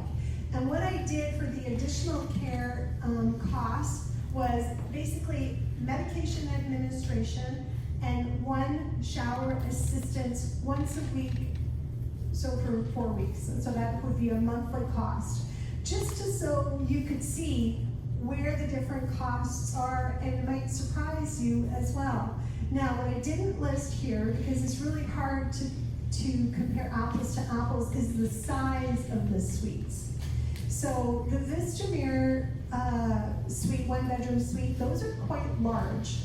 H: And what I did for the additional care cost was basically medication administration and one shower assistance once a week, so for 4 weeks. And so that would be a monthly cost. Just so you could see where the different costs are, and it might surprise you as well. Now, what I didn't list here, because it's really hard to compare apples to apples, is the size of the suites. So the Vistamere suite, one-bedroom suite, those are quite large.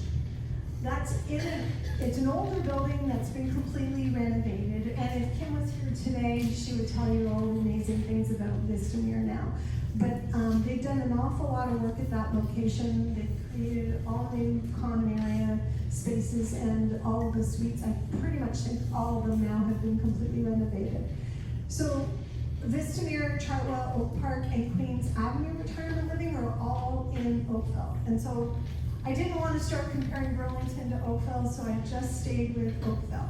H: It's an older building that's been completely renovated, and if Kim was here today, she would tell you all the amazing things about Vistamere now. But they've done an awful lot of work at that location. They've created all new common area spaces and all of the suites. I pretty much think all of them now have been completely renovated. So Vistamere, Chartwell, Oak Park, and Queens Avenue retirement living are all in Oakville. And so I didn't want to start comparing Burlington to Oakville, so I just stayed with Oakville.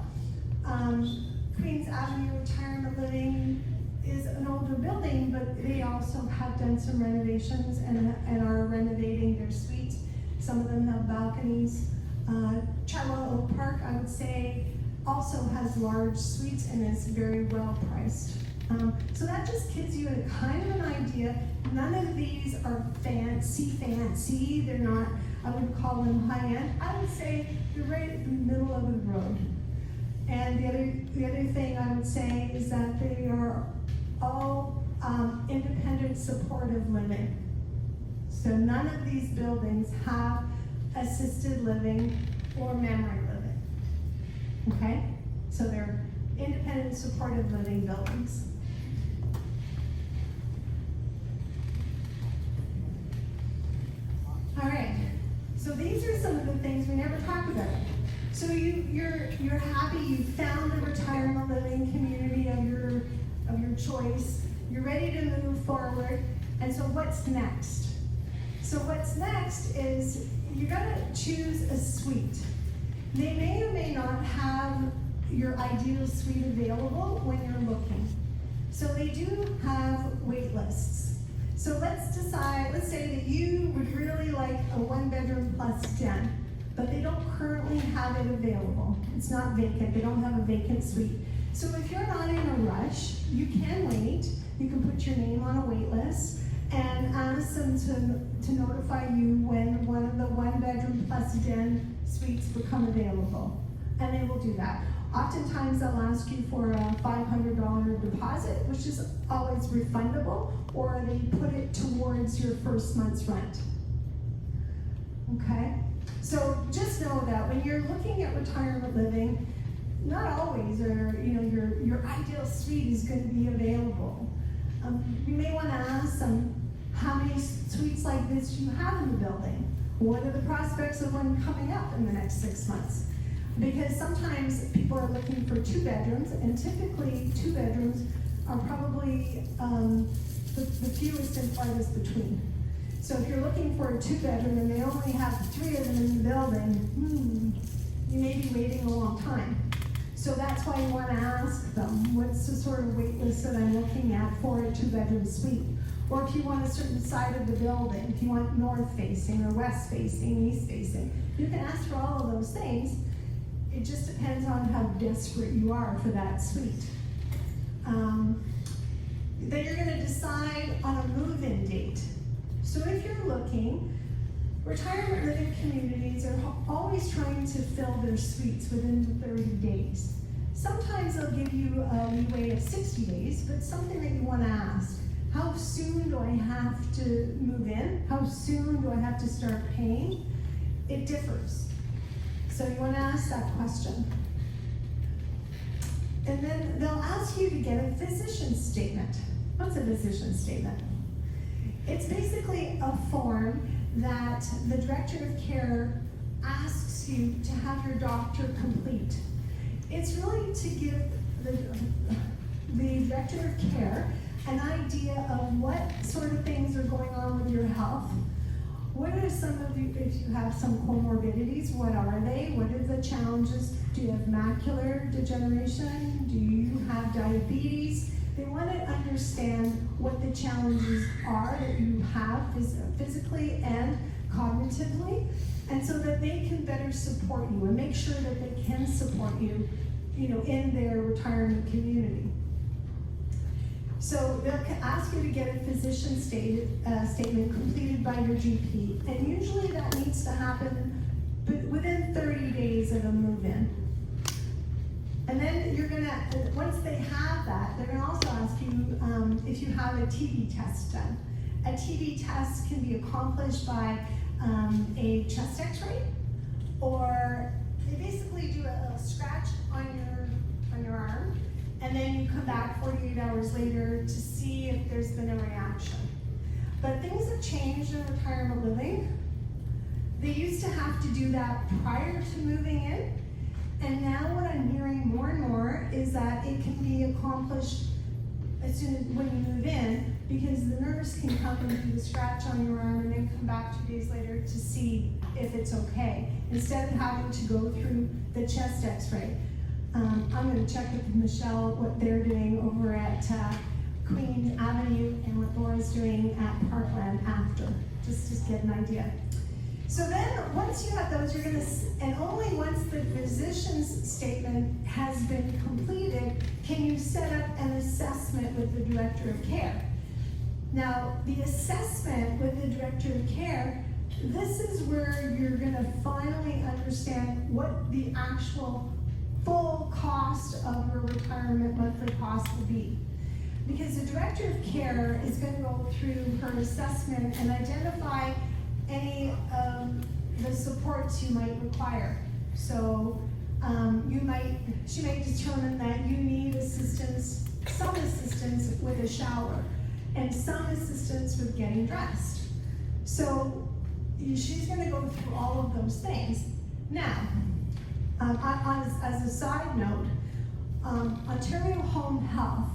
H: Queens Avenue retirement living is an older building, but they also have done some renovations and are renovating their suites. Some of them have balconies. Chartwell Oak Park, I would say, also has large suites and is very well priced. So that just gives you a kind of an idea. None of these are fancy. They're not, I wouldn't call them high-end. I would say they're right in the middle of the road. And the other thing I would say is that they are all independent supportive living. So none of these buildings have assisted living or memory living. Okay? So they're independent supportive living buildings. All right. So these are some of the things we never talk about. So you're happy you found a retirement living community of your choice. You're ready to move forward. And so what's next? So what's next is you're gonna choose a suite. They may or may not have your ideal suite available when you're looking. So they do have wait lists. So let's say that you would really like a one-bedroom plus den, but they don't currently have it available. It's not vacant, they don't have a vacant suite. So if you're not in a rush, you can wait. You can put your name on a wait list and ask them to notify you when one of the one-bedroom plus den suites become available. And they will do that. Oftentimes they'll ask you for a $500 deposit, which is always refundable, or they put it towards your first month's rent. Okay? So just know that when you're looking at retirement living, not always are, your ideal suite is going to be available. You may want to ask them, how many suites like this do you have in the building? What are the prospects of one coming up in the next 6 months? Because sometimes people are looking for 2 bedrooms, and typically 2 bedrooms are probably the fewest and farthest between. So if you're looking for a 2-bedroom and they only have 3 of them in the building, you may be waiting a long time. So that's why you want to ask them, what's the sort of wait list that I'm looking at for a 2-bedroom suite? Or if you want a certain side of the building, if you want north facing or west facing, east facing, you can ask for all of those things. It just depends on how desperate you are for that suite. Then you're going to decide on a move-in date. So if you're looking, retirement living communities are always trying to fill their suites within 30 days. Sometimes they'll give you a leeway of 60 days, but something that you want to ask. How soon do I have to move in? How soon do I have to start paying? It differs. So you want to ask that question. And then they'll ask you to get a physician's statement. What's a physician's statement? It's basically a form that the director of care asks you to have your doctor complete. It's really to give the director of care an idea of what sort of things are going on with your health. What are some of you, if you have some comorbidities, what are they? What are the challenges? Do you have macular degeneration? Do you have diabetes? They want to understand what the challenges are that you have physically and cognitively, and so that they can better support you and make sure that they can support you, in their retirement community. So they'll ask you to get a physician statement completed by your GP, and usually that needs to happen within 30 days of a move-in. And then you're gonna, once they have that, they're gonna also ask you if you have a TB test done. A TB test can be accomplished by a chest x-ray, or they basically do a scratch on your arm, and then you come back 48 hours later to see if there's been a reaction. But things have changed in retirement living. They used to have to do that prior to moving in, and now what I'm hearing more and more is that it can be accomplished as soon as when you move in, because the nurse can come and do the scratch on your arm and then come back 2 days later to see if it's okay, instead of having to go through the chest x-ray. I'm going to check with Michelle what they're doing over at Queen Avenue and what Laura's doing at Parkland after, just to get an idea. So then, once you have those, you're going to, and only once the physician's statement has been completed, can you set up an assessment with the director of care. Now, the assessment with the director of care, this is where you're going to finally understand what the actual full cost of your retirement monthly cost will be. Because the director of care is going to go through her assessment and identify any of the supports you might require. So she might determine that you need assistance, some assistance with a shower, and some assistance with getting dressed. So she's going to go through all of those things. Now, as a side note, Ontario Home Health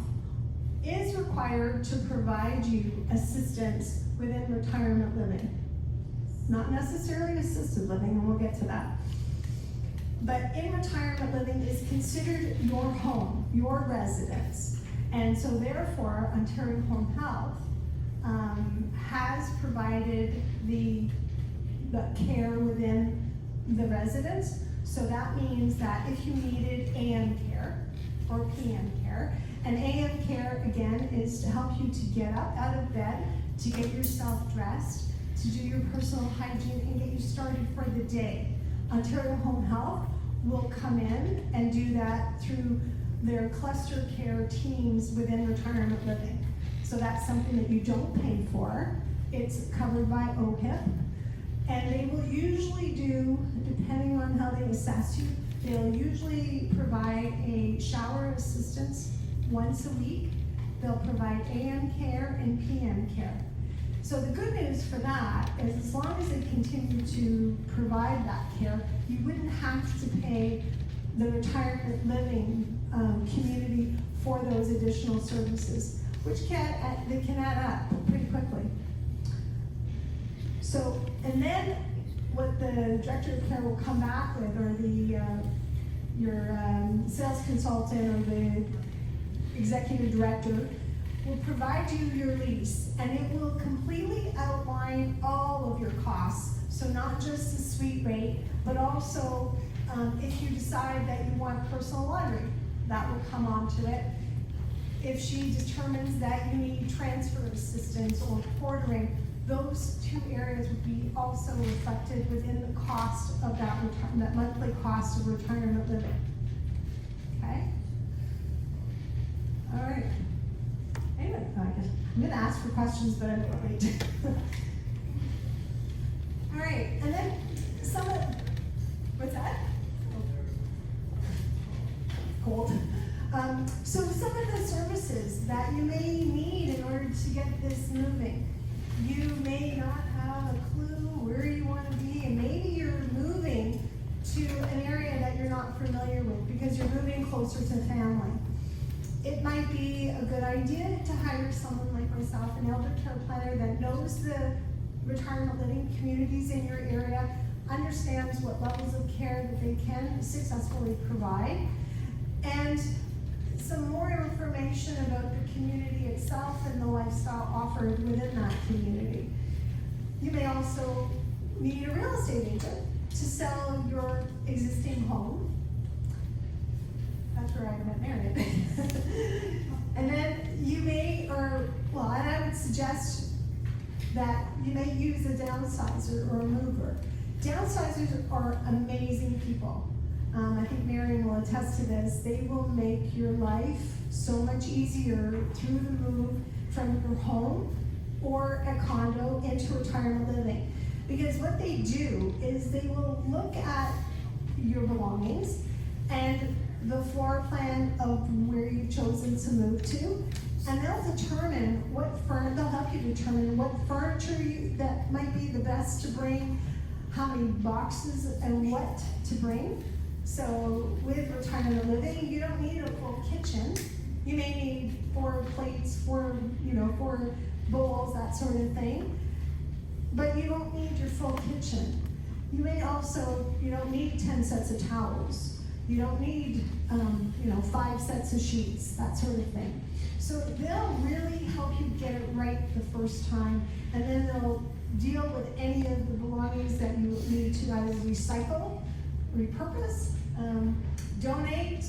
H: is required to provide you assistance within retirement living. Not necessarily assisted living, and we'll get to that. But in retirement living is considered your home, your residence. And so therefore, Ontario Home Health has provided the care within the residence. So that means that if you needed AM care or PM care, and AM care, again, is to help you to get up out of bed, to get yourself dressed, to do your personal hygiene and get you started for the day. Ontario Home Health will come in and do that through their cluster care teams within retirement living. So that's something that you don't pay for. It's covered by OHIP. And they will usually do, depending on how they assess you, they'll usually provide a shower assistance once a week. They'll provide AM care and PM care. So the good news for that is as long as they continue to provide that care, you wouldn't have to pay the retirement living community for those additional services, which they can add up pretty quickly. So, and then what the director of care will come back with, or your sales consultant or the executive director will provide you your lease, and it will completely outline all of your costs. So not just the suite rate, but also if you decide that you want personal laundry, that will come onto it. If she determines that you need transfer assistance or portering, those two areas would be also reflected within the cost of that monthly cost of retirement living. Okay? All right. Anyway, I'm gonna ask for questions, but I'm gonna wait. All right, and then what's that? Cold. So some of the services that you may need in order to get this moving. You may not have a clue where you want to be, and maybe you're moving to an area that you're not familiar with because you're moving closer to family. It might be a good idea to hire someone like myself, an elder care planner that knows the retirement living communities in your area, understands what levels of care that they can successfully provide, and some more information about the community itself and the lifestyle offered within that community. You may also need a real estate agent to sell your existing home. That's where I met Marion. And then you may, and I would suggest that you may use a downsizer or a mover. Downsizers are amazing people. I think Marion will attest to this. They will make your life so much easier through the move from your home or a condo into retirement living. Because what they do is they will look at your belongings and the floor plan of where you've chosen to move to, and they'll determine they'll help you determine what furniture that might be the best to bring, how many boxes and what to bring. So with retirement living, you don't need a full kitchen. You may need 4 plates, 4 bowls, that sort of thing. But you don't need your full kitchen. You may also, you don't need 10 sets of towels. You don't need, 5 sets of sheets, that sort of thing. So they'll really help you get it right the first time, and then they'll deal with any of the belongings that you need to either recycle, repurpose, donate,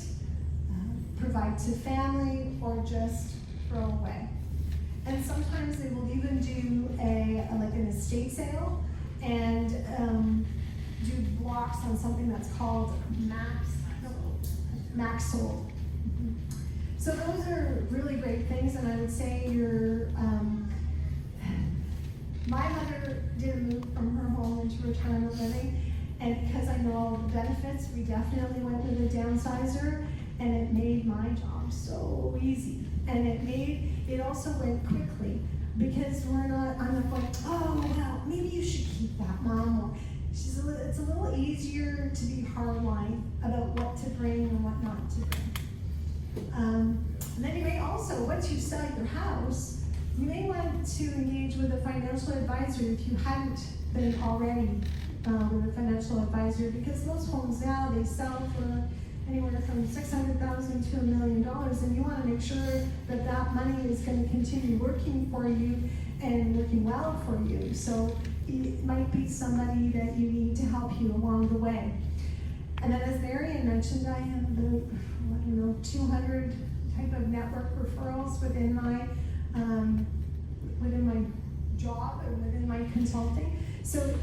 H: provide to family, or just throw away. And sometimes they will even do an estate sale and do blocks on something that's called max sold. So those are really great things, and I would say my mother did a move from her home into retirement living, and because I know all the benefits, we definitely went with a downsizer, and it made my job so easy. And it also went quickly, because I'm not going, oh, well, maybe you should keep that, Mom. Or it's a little easier to be hardline about what to bring and what not to bring. And then you may also, once you sell your house, you may want to engage with a financial advisor if you hadn't been already with a financial advisor, because most homes now, they sell for anywhere from $600,000 to $1 million, and you want to make sure that that money is going to continue working for you and working well for you. So it might be somebody that you need to help you along the way. And then, as Marion mentioned, I have about 200 type of network referrals within my job or within my consulting. So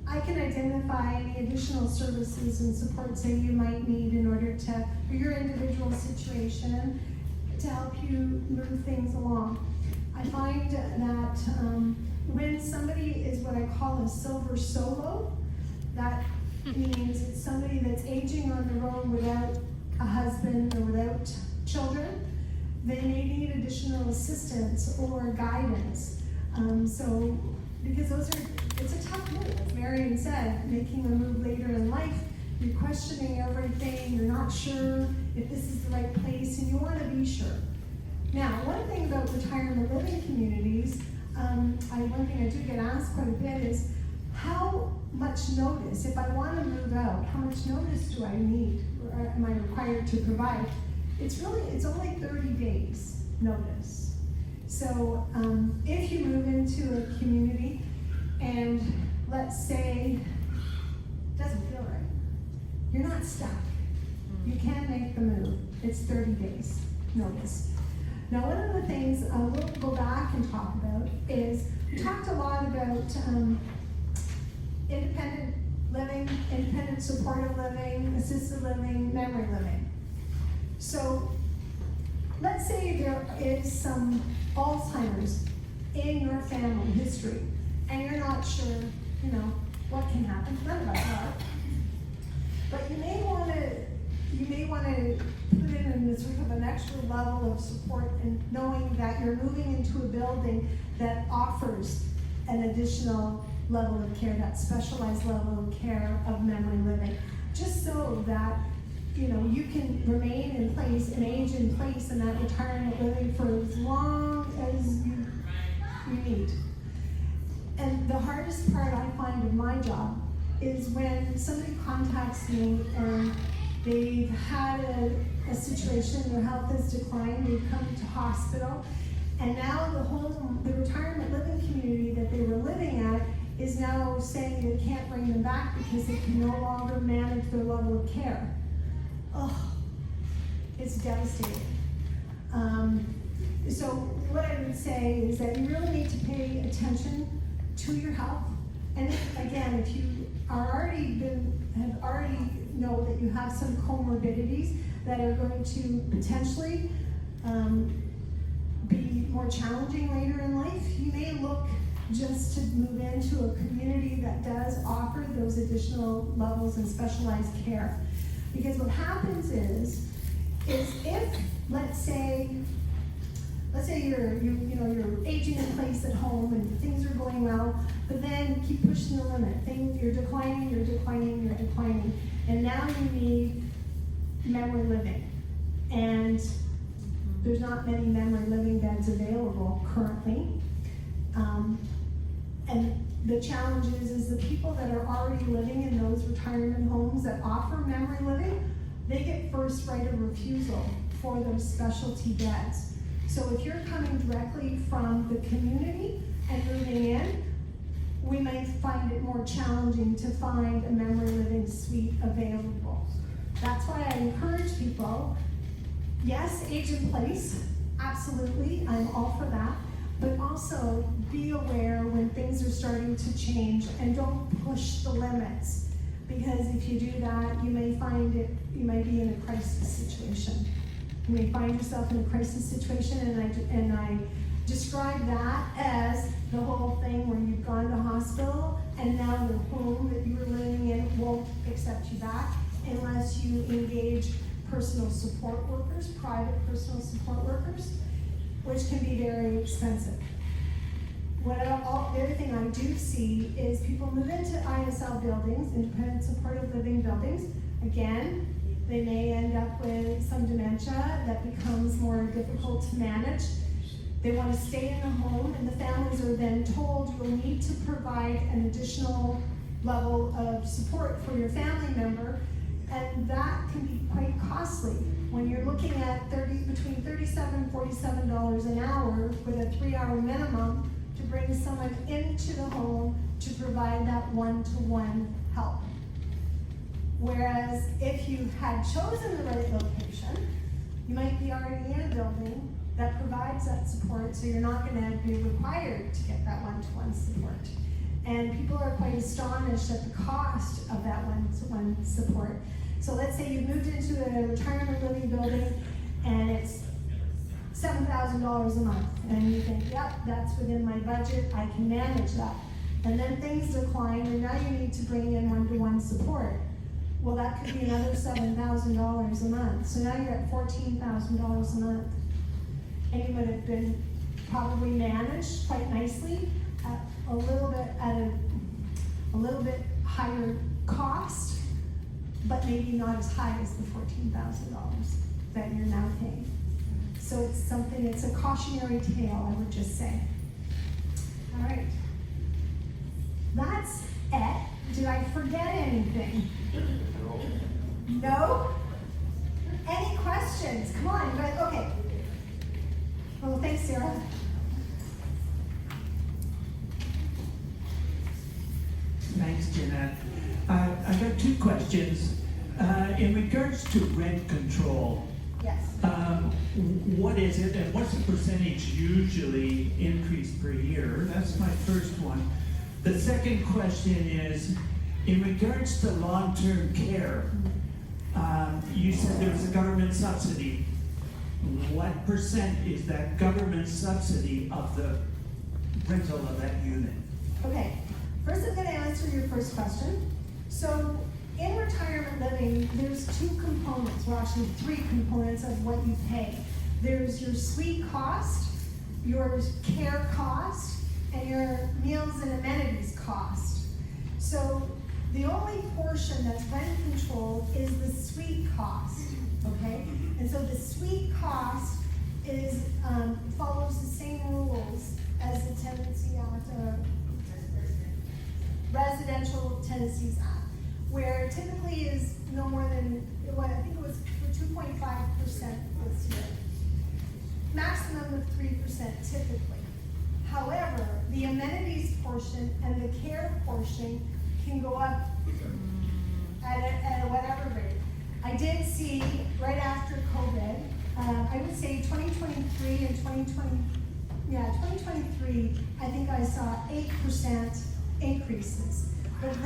H: I can identify any additional services and supports that you might need in order for your individual situation, to help you move things along. I find that when somebody is what I call a silver solo, that means it's somebody that's aging on their own without a husband or without children. They may need additional assistance or guidance. So, because it's a tough move, as Marion said, making a move later in life, you're questioning everything, you're not sure if this is the right place, and you want to be sure. Now, one thing about retirement living communities, one thing I do get asked quite a bit is, how much notice, if I want to move out, how much notice do I need, or am I required to provide? It's only 30 days notice. So if you move into a community and let's say it doesn't feel right, you're not stuck. You can make the move. It's 30 days notice. Now, one of the things we'll go back and talk about is, we talked a lot about independent living, independent supportive living, assisted living, memory living. So let's say there is some Alzheimer's in your family history, and you're not sure, what can happen. None of us are. But you may want to put it in sort of an extra level of support, and knowing that you're moving into a building that offers an additional level of care, that specialized level of care of memory living, just so that you can remain in place and age in place in that retirement living for as long as you need. And the hardest part I find of my job is when somebody contacts me and they've had a situation, their health has declined, they've come to hospital, and now the retirement living community that they were living at is now saying they can't bring them back because they can no longer manage their level of care. Oh, it's devastating. So what I would say is that you really need to pay attention to your health. And again, if you have already know that you have some comorbidities that are going to potentially be more challenging later in life, you may look just to move into a community that does offer those additional levels and specialized care. Because what happens is if, let's say you're aging in place at home and things are going well, but then you keep pushing the limit. You're declining, and now you need memory living. And there's not many memory living beds available currently. And the challenge is the people that are already living in those retirement homes that offer memory living, they get first right of refusal for those specialty beds. So if you're coming directly from the community and moving in, we might find it more challenging to find a memory living suite available. That's why I encourage people, yes, age in place, absolutely, I'm all for that, but also be aware when things are starting to change and don't push the limits, because if you do that, you may be in a crisis situation. You may find yourself in a crisis situation, and I describe that as the whole thing where you've gone to hospital and now the home that you were living in won't accept you back unless you engage personal support workers, private personal support workers, which can be very expensive. The other thing I do see is people move into ISL buildings, independent supportive living buildings. Again, they may end up with some dementia that becomes more difficult to manage. They want to stay in the home, and the families are then told you'll need to provide an additional level of support for your family member, and that can be quite costly. When you're looking at between $37 and $47 an hour with a 3-hour minimum to bring someone into the home to provide that one-to-one help. Whereas if you had chosen the right location, you might be already in a building that provides that support, so you're not going to be required to get that one-to-one support. And people are quite astonished at the cost of that one-to-one support. So let's say you've moved into a retirement living building and it's $7,000 a month, and you think, yep, that's within my budget, I can manage that. And then things decline, and now you need to bring in one-to-one support. Well, that could be another $7,000 a month, so now you're at $14,000 a month. And you would have been probably managed quite nicely at a little bit higher cost, but maybe not as high as the $14,000 that you're now paying. So it's a cautionary tale, I would just say. All right. That's it. Did I forget anything? No? Any questions? Come on, you guys, okay. Well, thanks, Sarah.
I: Thanks, Jeanette. I've got two questions. In regards to rent control,
H: Yes.
I: what is it and what's the percentage usually increase per year? That's my first one. The second question is, in regards to long-term care, you said there was a government subsidy. What percent is that government subsidy of the rental of that unit?
H: Okay, first I'm gonna answer your first question. So in retirement living, there's two components, well actually three components of what you pay. There's your suite cost, your care cost, and your meals and amenities cost. So the only portion that's rent controlled is the suite cost, okay? And so the suite cost is, follows the same rules as the Tenancy Act, Residential Tenancies Act, where it typically is no more than, what I think it was for 2.5% this year. Maximum of 3% typically. However, the amenities portion and the care portion can go up at a whatever rate. I did see right after COVID, I would say 2023 and 2023, I think I saw 8% increases. But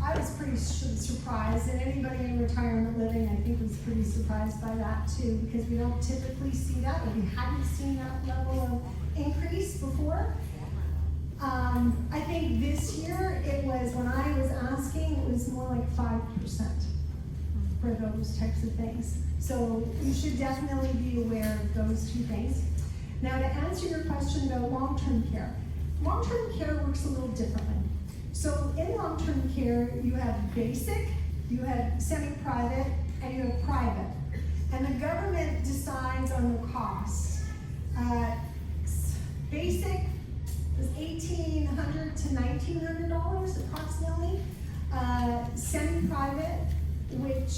H: I was pretty surprised, and anybody in retirement living, I think, was pretty surprised by that too, because we don't typically see that, or we hadn't seen that level of increase before. I think this year, it was, when I was asking, it was more like 5% for those types of things. So you should definitely be aware of those two things. Now, to answer your question about long-term care works a little differently. So in long-term care, you have basic, you have semi-private, and you have private. And the government decides on the costs. Basic is $1,800 to $1,900 approximately. Semi-private, which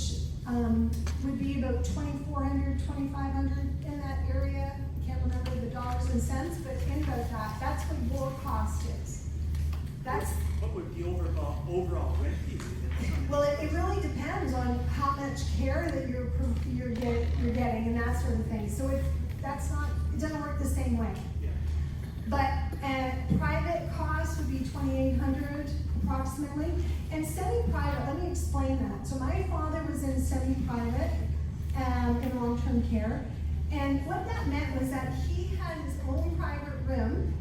H: would be about $2,400, $2,500 in that area. Can't remember the dollars and cents, but in about that. That's what your cost is.
J: What would the overall rent be?
H: Well, it really depends on how much care that you're getting and that sort of thing. So it doesn't work the same way.
J: Yeah.
H: But private cost would be $2,800 approximately, and semi-private. Let me explain that. So my father was in semi-private in long-term care, and what that meant was that he had his own private room,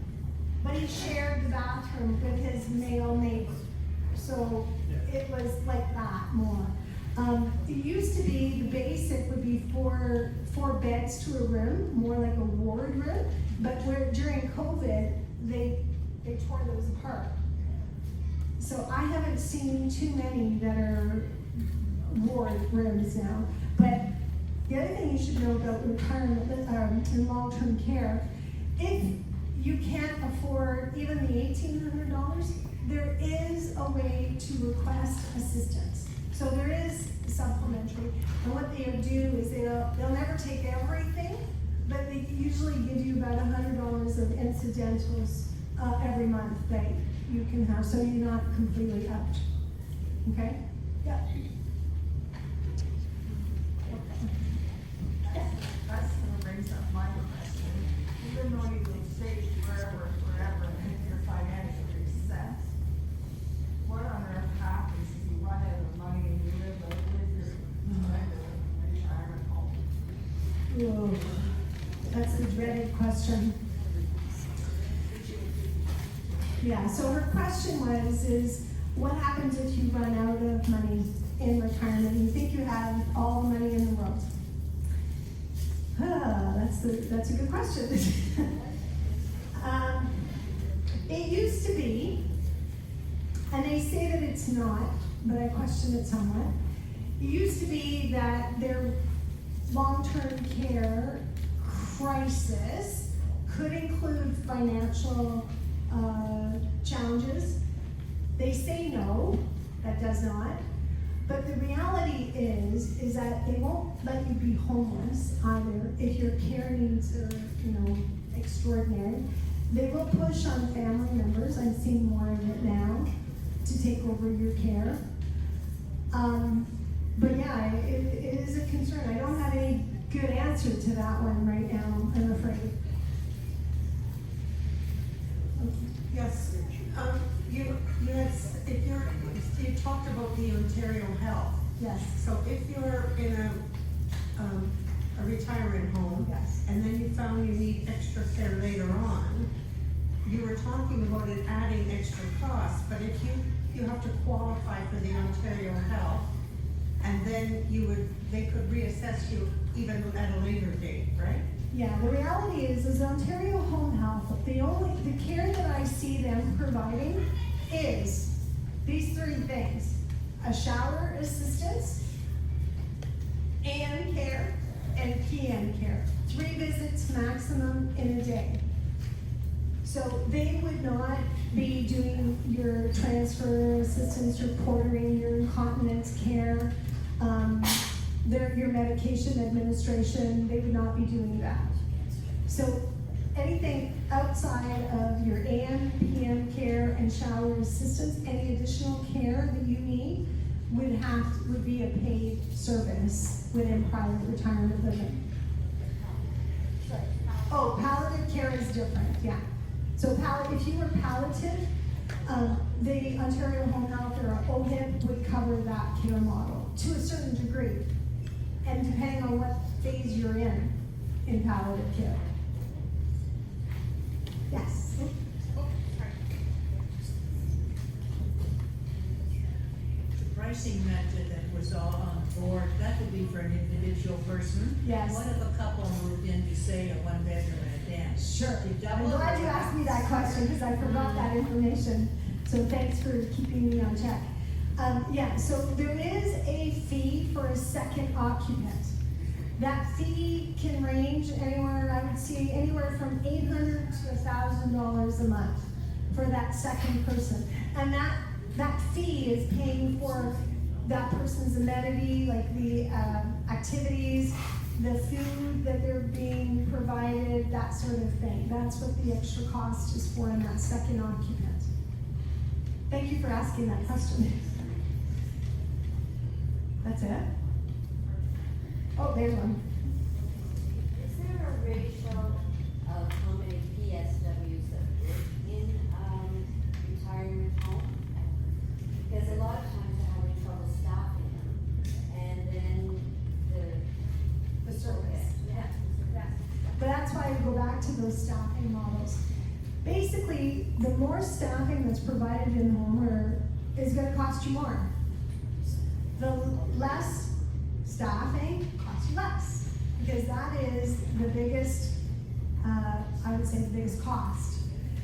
H: but he shared the bathroom with his male neighbor. So it was like that more. It used to be, the basic would be four beds to a room, more like a ward room, but during COVID, they tore those apart. So I haven't seen too many that are ward rooms now. But the other thing you should know about retirement and long-term care, if you can't afford even the $1,800, there is a way to request assistance. So there is supplementary, and what they'll do is they'll never take everything, but they usually give you about $100 of incidentals every month that you can have, so you're not completely out. Okay? Yeah.
K: That brings up my question. Even though you can save forever, and you're financially set, what on earth happens if you run out of money and you live with your regular retirement home?
H: the dreaded question. Yeah, so her question is what happens if you run out of money in retirement? You think you have all the money in the world? That's a good question. It used to be, and they say that it's not, but I question it somewhat. It used to be that their long-term care crisis could include financial challenges. They say no, that does not. But the reality is that they won't let you be homeless either if your care needs are, extraordinary. They will push on family members. I'm seeing more of it now to take over your care. But yeah, it is a concern. I don't have any good answer to that one right now, I'm afraid.
L: Yes, you talked about the Ontario Health.
H: Yes.
L: So if you're in a retirement home.
H: Yes.
L: And then you found you need extra care later on, you were talking about it adding extra costs, but if you have to qualify for the Ontario Health, and then they could reassess you even at a later date, right?
H: Yeah, the reality is Ontario Home Health, the care that I see them providing is these three things: a shower assistance, AM care, and PM care. 3 visits maximum in a day. So they would not be doing your transfer assistance, your portering, your incontinence care, your medication administration. They would not be doing that. So anything outside of your AM, PM care, and shower assistance, any additional care that you need would be a paid service within private retirement living. Oh, palliative care is different, yeah. So if you were palliative, the Ontario Home Health or OHIP would cover that care model to a certain degree, and depending on what phase you're in palliative care. Yes.
M: The pricing method that was all on board, that would be for an individual person.
H: Yes.
M: What if a couple moved in to say a 1-bedroom and a den?
H: Sure.
M: You
H: I'm
M: double
H: glad you
M: it?
H: asked me that question because I forgot that information. So thanks for keeping me on check. Yeah, so there is a fee for a second occupant. That fee can range anywhere, I would say, anywhere from $800 to $1,000 a month for that second person. And that fee is paying for that person's amenity, like the activities, the food that they're being provided, that sort of thing. That's what the extra cost is for in that second occupant. Thank you for asking that question. That's it? Oh, there's one.
N: Is there a ratio of how many PSWs that work in retirement home? Because a lot of times they're having trouble staffing them, and then the service. Yeah.
H: But that's why I go back to those staffing models. Basically, the more staffing that's provided in the home is going to cost you more. The less staffing costs you less, because that is the biggest, I would say the biggest cost.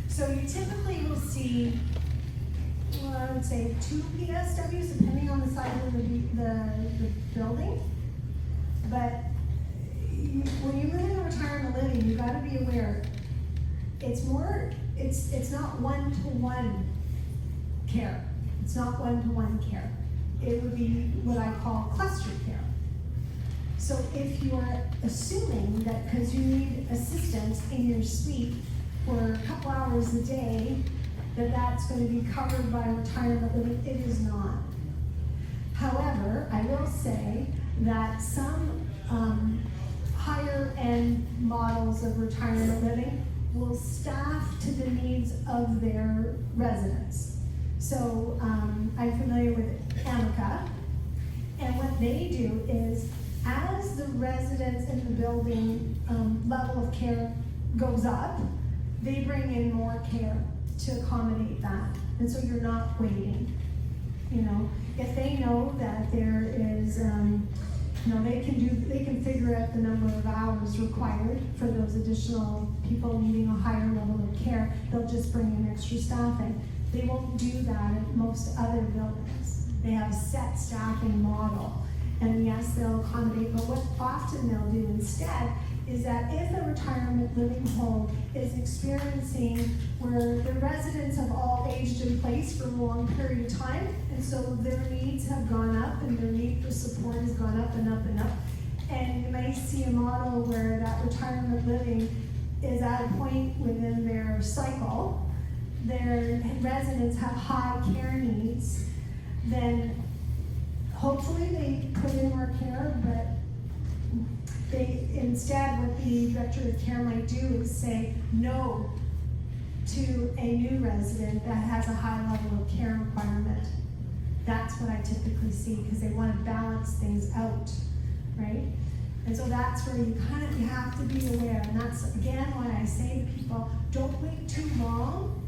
H: So you typically will see, well, I would say 2 PSWs, depending on the size of the building. But when you live in a retirement living, you got to be aware, it's not one-to-one care. It's not one-to-one care. It would be what I call cluster care. So if you're assuming that because you need assistance in your suite for a couple hours a day, that's going to be covered by retirement living, it is not. However, I will say that some higher end models of retirement living will staff to the needs of their residents. So I'm familiar with Amica, and what they do is as the residents in the building level of care goes up, they bring in more care to accommodate that. And so you're not waiting. You know, if they know that there is, you know, they can figure out the number of hours required for those additional people needing a higher level of care, they'll just bring in extra staffing. They won't do that at most other buildings. They have a set staffing model. And yes, they'll accommodate, but what often they'll do instead is that if a retirement living home is experiencing where the residents have all aged in place for a long period of time, and so their needs have gone up and their need for support has gone up and up and up, and you may see a model where that retirement living is at a point within their cycle, their residents have high care needs, then hopefully they put in more care, but they instead what the director of care might do is say no to a new resident that has a high level of care requirement. That's what I typically see because they want to balance things out, right? And so that's where you have to be aware, and that's again why I say to people, don't wait too long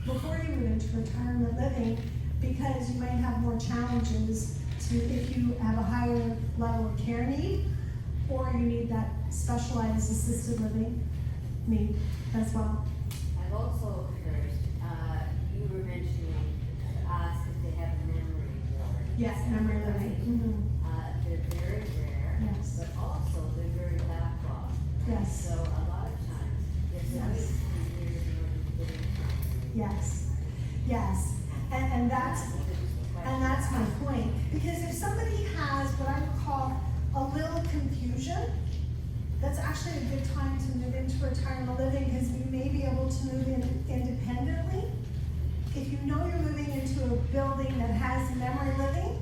H: before you move into retirement living, because you might have more challenges if you have a higher level of care need, or you need that specialized assisted living need as well.
N: I've also heard, you were mentioning to ask if they have a memory board.
H: Yes, memory living. Mm-hmm.
N: They're very rare,
H: yes,
N: but also they're very backlogged.
H: Yes.
N: So a lot of times, there's a wait for years in order to get in.
H: Yes, yes, and that's my point. Because if somebody has what I would call a little confusion, that's actually a good time to move into retirement living because you may be able to move in independently. If you know you're moving into a building that has memory living,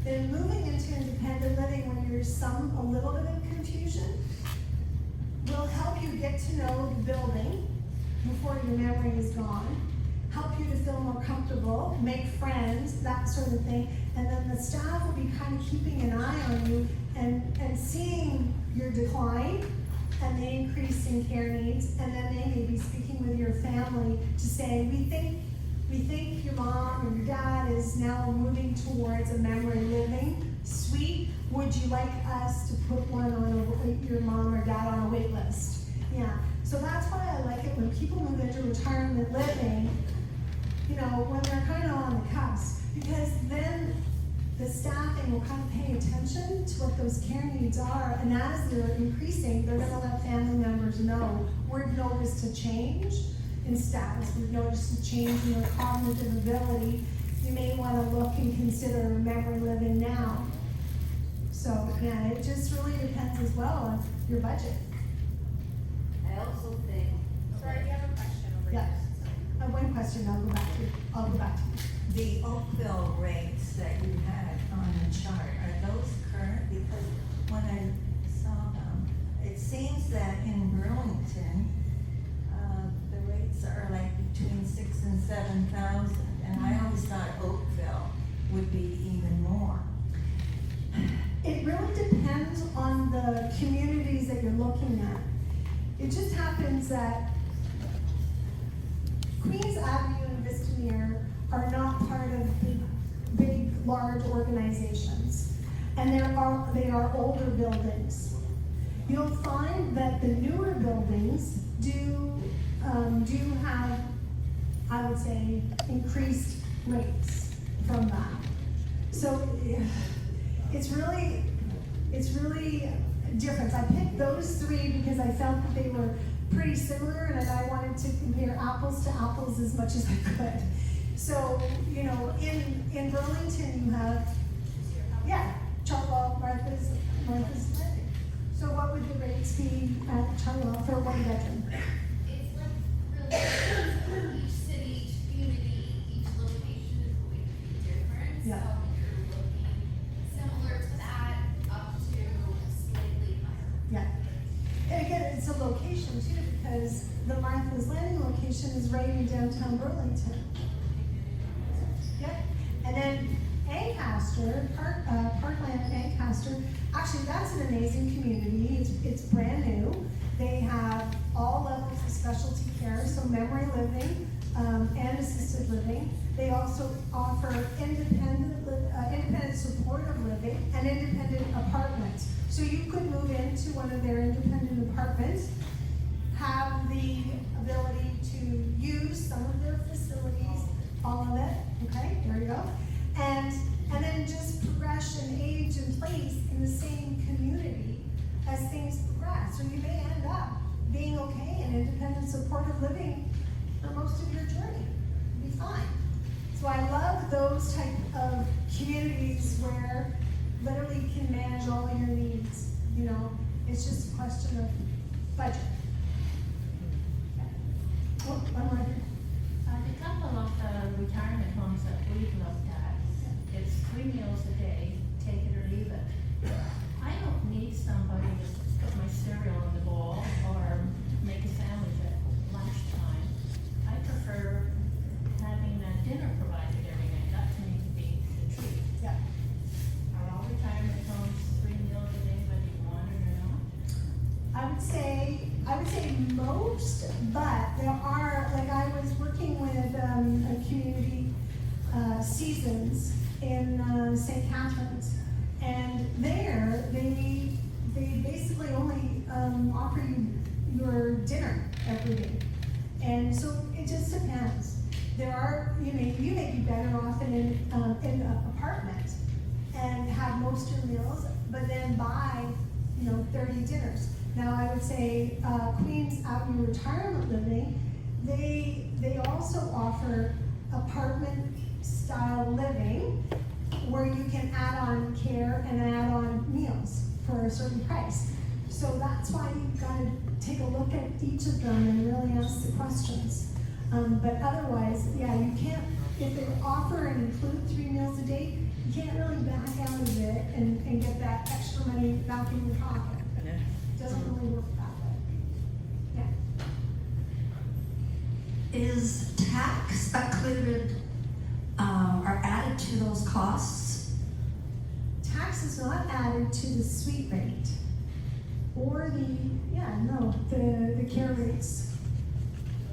H: then moving into independent living when there's a little bit of confusion will help you get to know the building before your memory is gone, help you to feel more comfortable, make friends, that sort of thing, and then the staff will be kind of keeping an eye on you and seeing your decline and the increase in care needs, and then they may be speaking with your family to say, we think your mom or your dad is now moving towards a memory living suite. Would you like us to put one on your mom or dad on a wait list? Yeah, so that's why I like it when people move into retirement living, you know, when they're kind of on the cusp, because then the staffing will kind of pay attention to what those care needs are, and as they're increasing, they're gonna let family members know, we've noticed a change in status, we've noticed a change in your cognitive ability, you may wanna look and consider memory living now. So, yeah, it just really depends as well on your budget.
N: I also think.
G: Sorry, you have a question over
H: Yeah.
G: here.
H: I have one question, I'll go back to you.
K: The Oakville rates that you had on the chart, are those current? Because when I saw them, it seems that in Burlington, the rates are like between 6,000 and 7,000, and I always thought Oakville would be even more.
H: It really depends on the communities that you're looking at. It just happens that Queens Avenue and Vistamere are not part of big, large organizations. And they are older buildings. You'll find that the newer buildings do have, I would say, increased rates from that. So it's really different. I picked those three because I felt that they were pretty similar, and I wanted to compare apples to apples as much as I could. So, you know, in Burlington you have, Chartwell, Martha's Landing. So what would the rates be at Chartwell for one bedroom?
C: It's like really each city, each community, each location is going to be different.
H: Yeah.
C: So you're looking similar to that up to slightly higher.
H: Yeah. And again, it's a location too, because the Martha's Landing location is right in downtown Burlington. Yep. And then Ancaster, Parkland Ancaster, actually that's an amazing community. It's brand new. They have all levels of specialty care, so memory living and assisted living. They also offer independent supportive living and independent apartments. So you could move into one of their independent apartments, have the ability to use some of their facilities, all of it, okay, there you go. And then just progress and age in place in the same community as things progress. So you may end up being okay in independent supportive living for most of your journey. It'll be fine. So I love those type of communities where literally you can manage all of your needs. You know, it's just a question of budget. Oh, one more here.
M: The couple of retirement homes that we've looked at, it's 3 meals a day, take it or leave it. I don't need somebody to put my cereal in the bowl or make a sandwich at lunchtime. I prefer having a dinner provided every night. That to me would be the treat.
H: Yeah.
M: Are all retirement homes 3 meals a day, whether you want it or not?
H: I would say most, but there are, like I was working with a community, Seasons in St. Catharines, and there they basically only offer you your dinner every day, and so it just depends. There are, you may be better off in an apartment and have most of your meals, but then buy 30 dinners. Now, I would say Queens Avenue Retirement Living, they also offer apartment-style living where you can add on care and add on meals for a certain price. So that's why you've got to take a look at each of them and really ask the questions. But otherwise, yeah, you can't, if they offer and include 3 meals a day, you can't really back out of it and get that extra money back in your pocket. Doesn't really work that way. Yeah.
O: Is tax included or added to those costs?
H: Tax is not added to the suite rate or the care rates.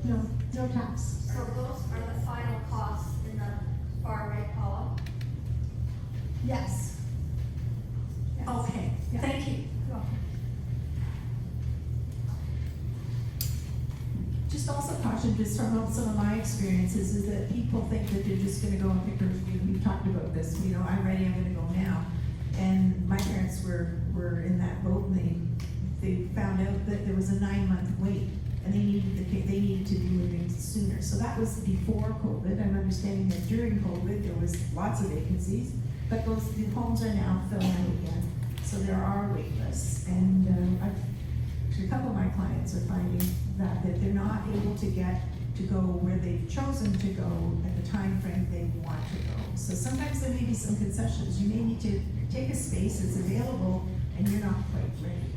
H: No tax.
C: So those are the final costs in the far right column?
H: Yes.
O: Okay,
H: Yeah.
O: thank you.
H: You're welcome.
A: Just also caution, just from some of my experiences, is that people think that they're just gonna go and pick we've talked about this, I'm ready, I'm gonna go now. And my parents were in that boat, and they found out that there was a 9-month wait, and they needed to do it sooner. So that was before COVID. I'm understanding that during COVID, there was lots of vacancies, but the homes are now filling out again. So there are wait lists, and a couple of my clients are finding that they're not able to get to go where they've chosen to go at the time frame they want to go. So sometimes there may be some concessions. You may need to take a space that's available and you're not quite ready.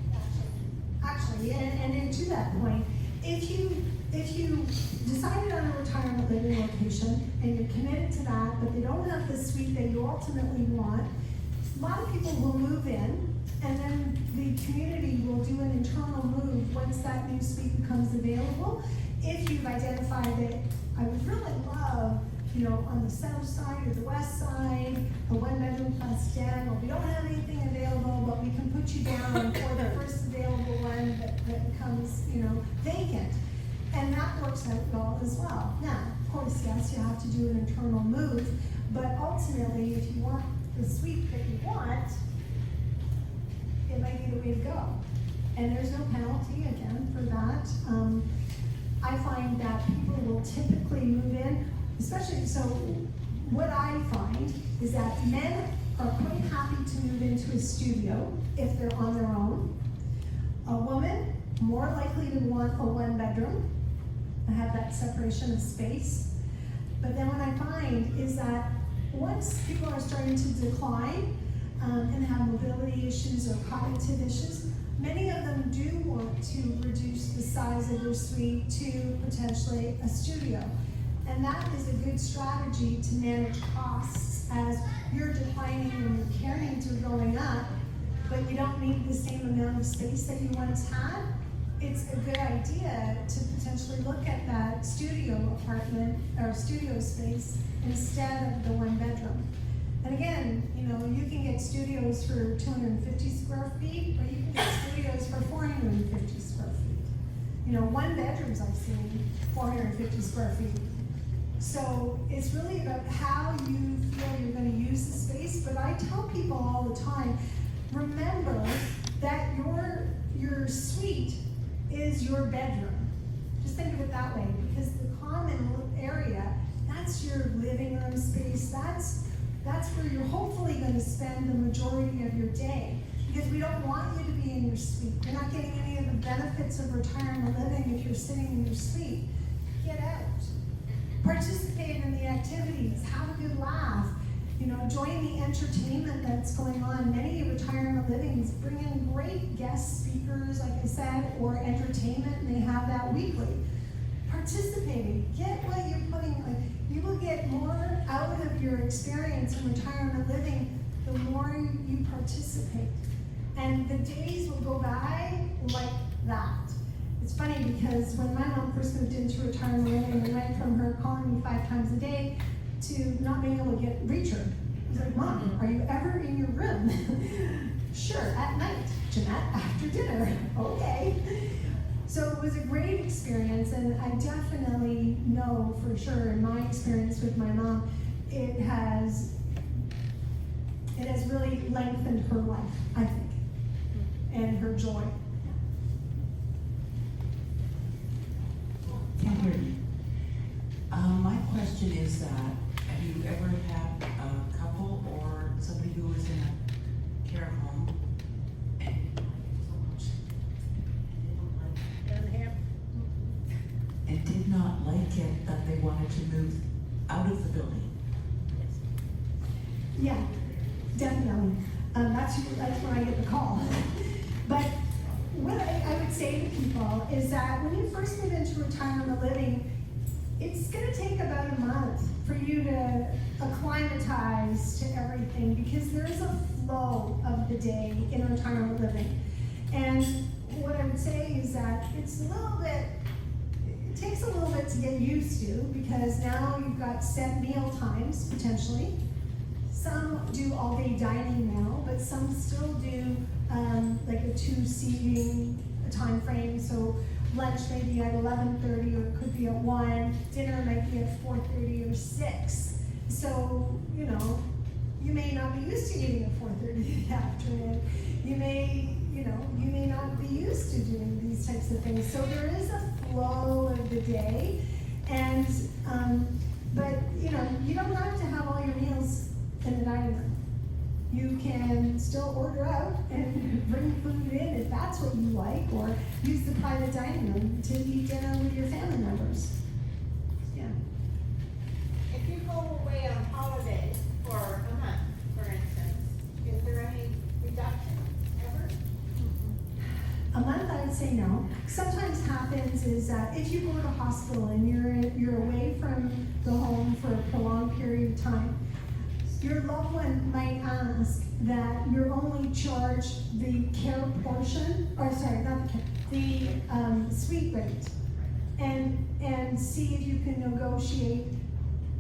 H: Actually, and to that point, if you decided on a retirement living location and you're committed to that, but they don't have the suite that you ultimately want, a lot of people will move in, and then the community will do an internal move once that new suite becomes available. If you've identified that I would really love, on the south side or the west side, a 1-bedroom plus den, or we don't have anything available, but we can put you down for the first available one that becomes, vacant. And that works out well as well. Now, of course, yes, you have to do an internal move, but ultimately, if you want the suite that you want, it might be the way to go. And there's no penalty, again, for that. I find that people will typically move in, especially, so what I find is that men are quite happy to move into a studio if they're on their own. A woman, more likely to want a 1-bedroom, have that separation of space. But then what I find is that once people are starting to decline and have mobility issues or cognitive issues, many of them do want to reduce the size of their suite to potentially a studio. And that is a good strategy to manage costs as you're declining and your care needs are going up, but you don't need the same amount of space that you once had. It's a good idea to potentially look at that studio apartment or studio space instead of the one bedroom. And again, you know, you can get studios for 250 square feet, or you can get studios for 450 square feet. You know, one bedrooms I've seen 450 square feet. So it's really about how you feel you're going to use the space. But I tell people all the time, remember that your suite is your bedroom. Just think of it that way, because the common area, that's your living room space. That's where you're hopefully going to spend the majority of your day, because we don't want you to be in your suite. You're not getting any of the benefits of retirement living if you're sitting in your suite. Get out. Participate in the activities. Have a good laugh. You know, join the entertainment that's going on. Many retirement livings bring in great guest speakers, like I said, or entertainment, and they have that weekly. Participating. Get what you're putting, like, you will get more out of your experience in retirement living the more you participate. And the days will go by like that. It's funny because when my mom first moved into retirement living, we went from her calling me 5 times a day to not being able to reach her. I was like, Mom, are you ever in your room? Sure, at night, Jeanette, after dinner. Okay. So it was a great experience, and I definitely know for sure in my experience with my mom, it has really lengthened her life, I think, and her joy.
P: Can't hear you. My question is that, have you ever had a couple or somebody who was in a care home and did not like it, that they wanted to move out of the building?
H: Yeah, definitely. That's when I get the call. But what I would say to people is that when you first move into retirement living, it's going to take about a month for you to acclimatize to everything, because there's a flow of the day in retirement living. And what I would say is that it takes a little bit to get used to, because now you've got set meal times potentially. Some do all-day dining now, but some still do like a 2-seating time frame. So lunch may be at 11:30, or it could be at 1. Dinner might be at 4:30 or 6. So, you know, you may not be used to eating at 4:30 in the afternoon. You may not be used to doing these types of things. So there is a flow of the day, and but you know, you don't have to have all your meals in the dining room. You can still order out and bring food in if that's what you like, or use the private dining room to eat dinner with your family members. Yeah.
K: If you go away on holiday for a month, for instance, is there any reduction ever?
H: A month, I would say no. Sometimes happens is that if you go to hospital and you're away from the home for a prolonged period of time, your loved one might ask that you're only charged the care portion, or sorry, not the care, the suite rate, and see if you can negotiate.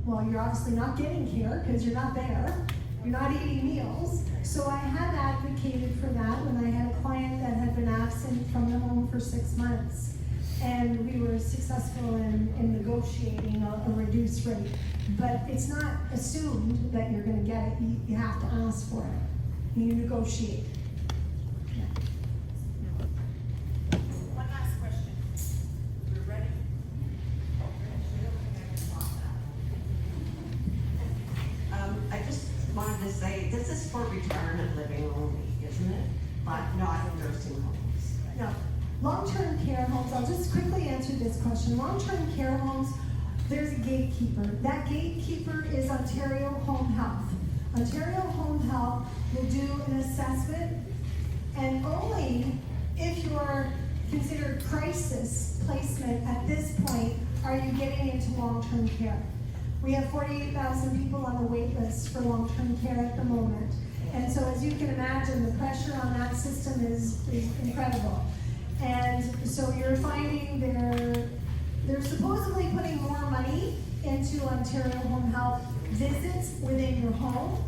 H: Well, you're obviously not getting care because you're not there. You're not eating meals. So I have advocated for that when I had a client that had been absent from the home for 6 months. And we were successful in negotiating a reduced rate. But it's not assumed that you're going to get it. You have to ask for it. You negotiate. Yeah.
K: One last question. We're ready.
F: I just wanted to say, this is for retirement living only, isn't it? But not nursing homes.
H: No. Long-term care homes, I'll just quickly answer this question. Long-term care homes, there's a gatekeeper. That gatekeeper is Ontario Home Health. Ontario Home Health will do an assessment, and only if you are considered crisis placement at this point are you getting into long-term care? We have 48,000 people on the wait list for long-term care at the moment. And so as you can imagine, the pressure on that system is incredible. And so you're finding they're supposedly putting more money into Ontario Home Health visits within your home,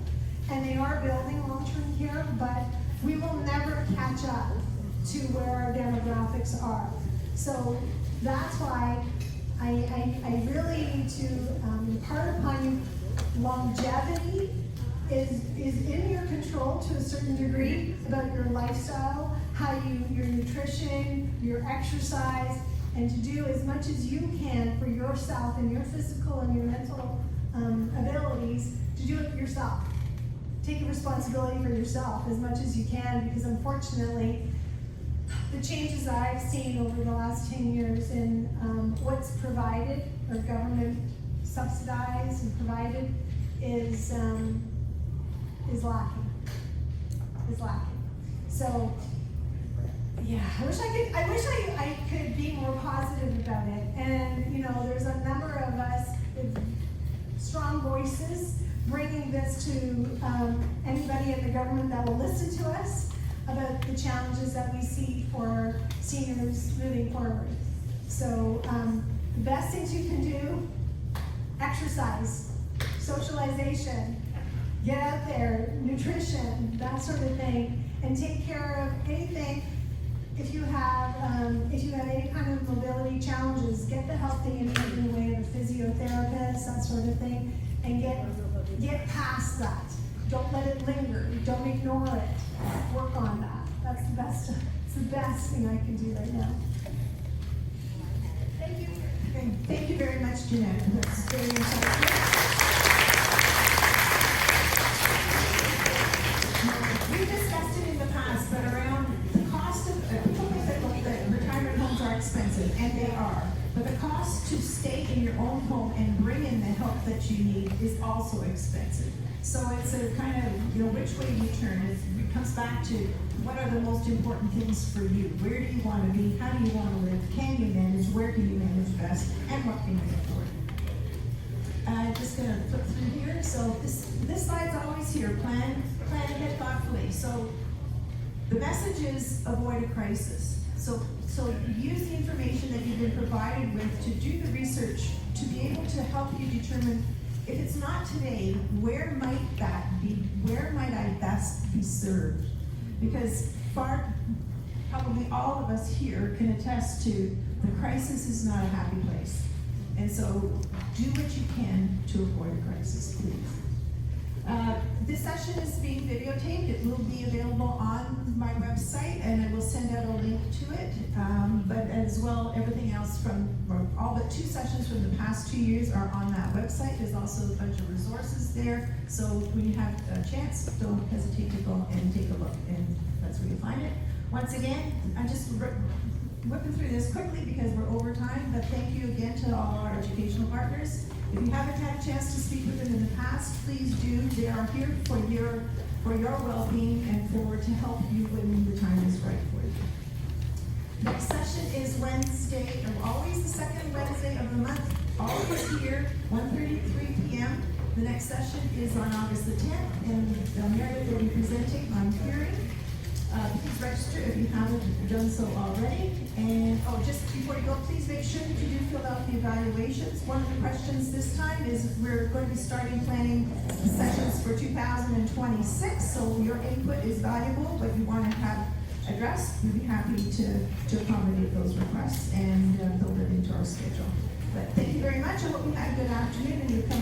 H: and they are building long-term care, but we will never catch up to where our demographics are. So that's why I really need to impart upon you longevity is in your control to a certain degree about your lifestyle, your nutrition, your exercise, and to do as much as you can for yourself and your physical and your mental abilities to do it yourself. Take responsibility for yourself as much as you can, because unfortunately, the changes that I've seen over the last 10 years in what's provided or government subsidized and provided is lacking. So, yeah, I wish I could be more positive about it. And you know, there's a number of us with strong voices bringing this to anybody in the government that will listen to us about the challenges that we see for seniors moving forward. So the best things you can do: exercise, socialization, get out there, nutrition, that sort of thing, and take care of anything. If you have any kind of mobility challenges, get the help that you need in the way of a physiotherapist, that sort of thing, and get past that. Don't let it linger. Don't ignore it. Work on that. That's the best. It's the best thing I can do right now. Thank you.
A: Okay. Thank you very much, Jeanette. That's very insightful. We discussed it in the past, but around the cost of people think that retirement homes are expensive, and they are. But the cost to stay in your own home and bring in the help that you need is also expensive. So it's a kind of, which way you turn. It comes back to what are the most important things for you? Where do you want to be? How do you want to live? Can you manage? Where can you manage best? And what can you afford? I'm just going to flip through here. So this slide's always here. Plan ahead thoughtfully. So the message is avoid a crisis. So use the information that you've been provided with to do the research to be able to help you determine, if it's not today, where might that be? Where might I best be served? Because probably all of us here can attest to the crisis is not a happy place. And so do what you can to avoid a crisis, please. This session is being videotaped. It will be available on my website, and I will send out a link to it. But as well, everything else all but 2 sessions from the past 2 years are on that website. There's also a bunch of resources there. So when you have a chance, don't hesitate to go and take a look, and that's where you find it. Once again, I'm just whipping through this quickly because we're over time, but thank you again to all our educational partners. If you haven't had a chance to speak with them in the past, please do. They are here for your well-being and to help you when the time is right for you. Next session is Wednesday, always the second Wednesday of the month, always here, 1:30 to 3 p.m. The next session is on August the 10th, and Marion will be presenting on hearing. Please register if you haven't done so already. And just before you go, please make sure that you do fill out the evaluations. One of the questions this time is we're going to be starting planning sessions for 2026. So your input is valuable, but you want to have addressed. We'd be happy to accommodate those requests and build it into our schedule. But thank you very much. I hope you had a good afternoon and you come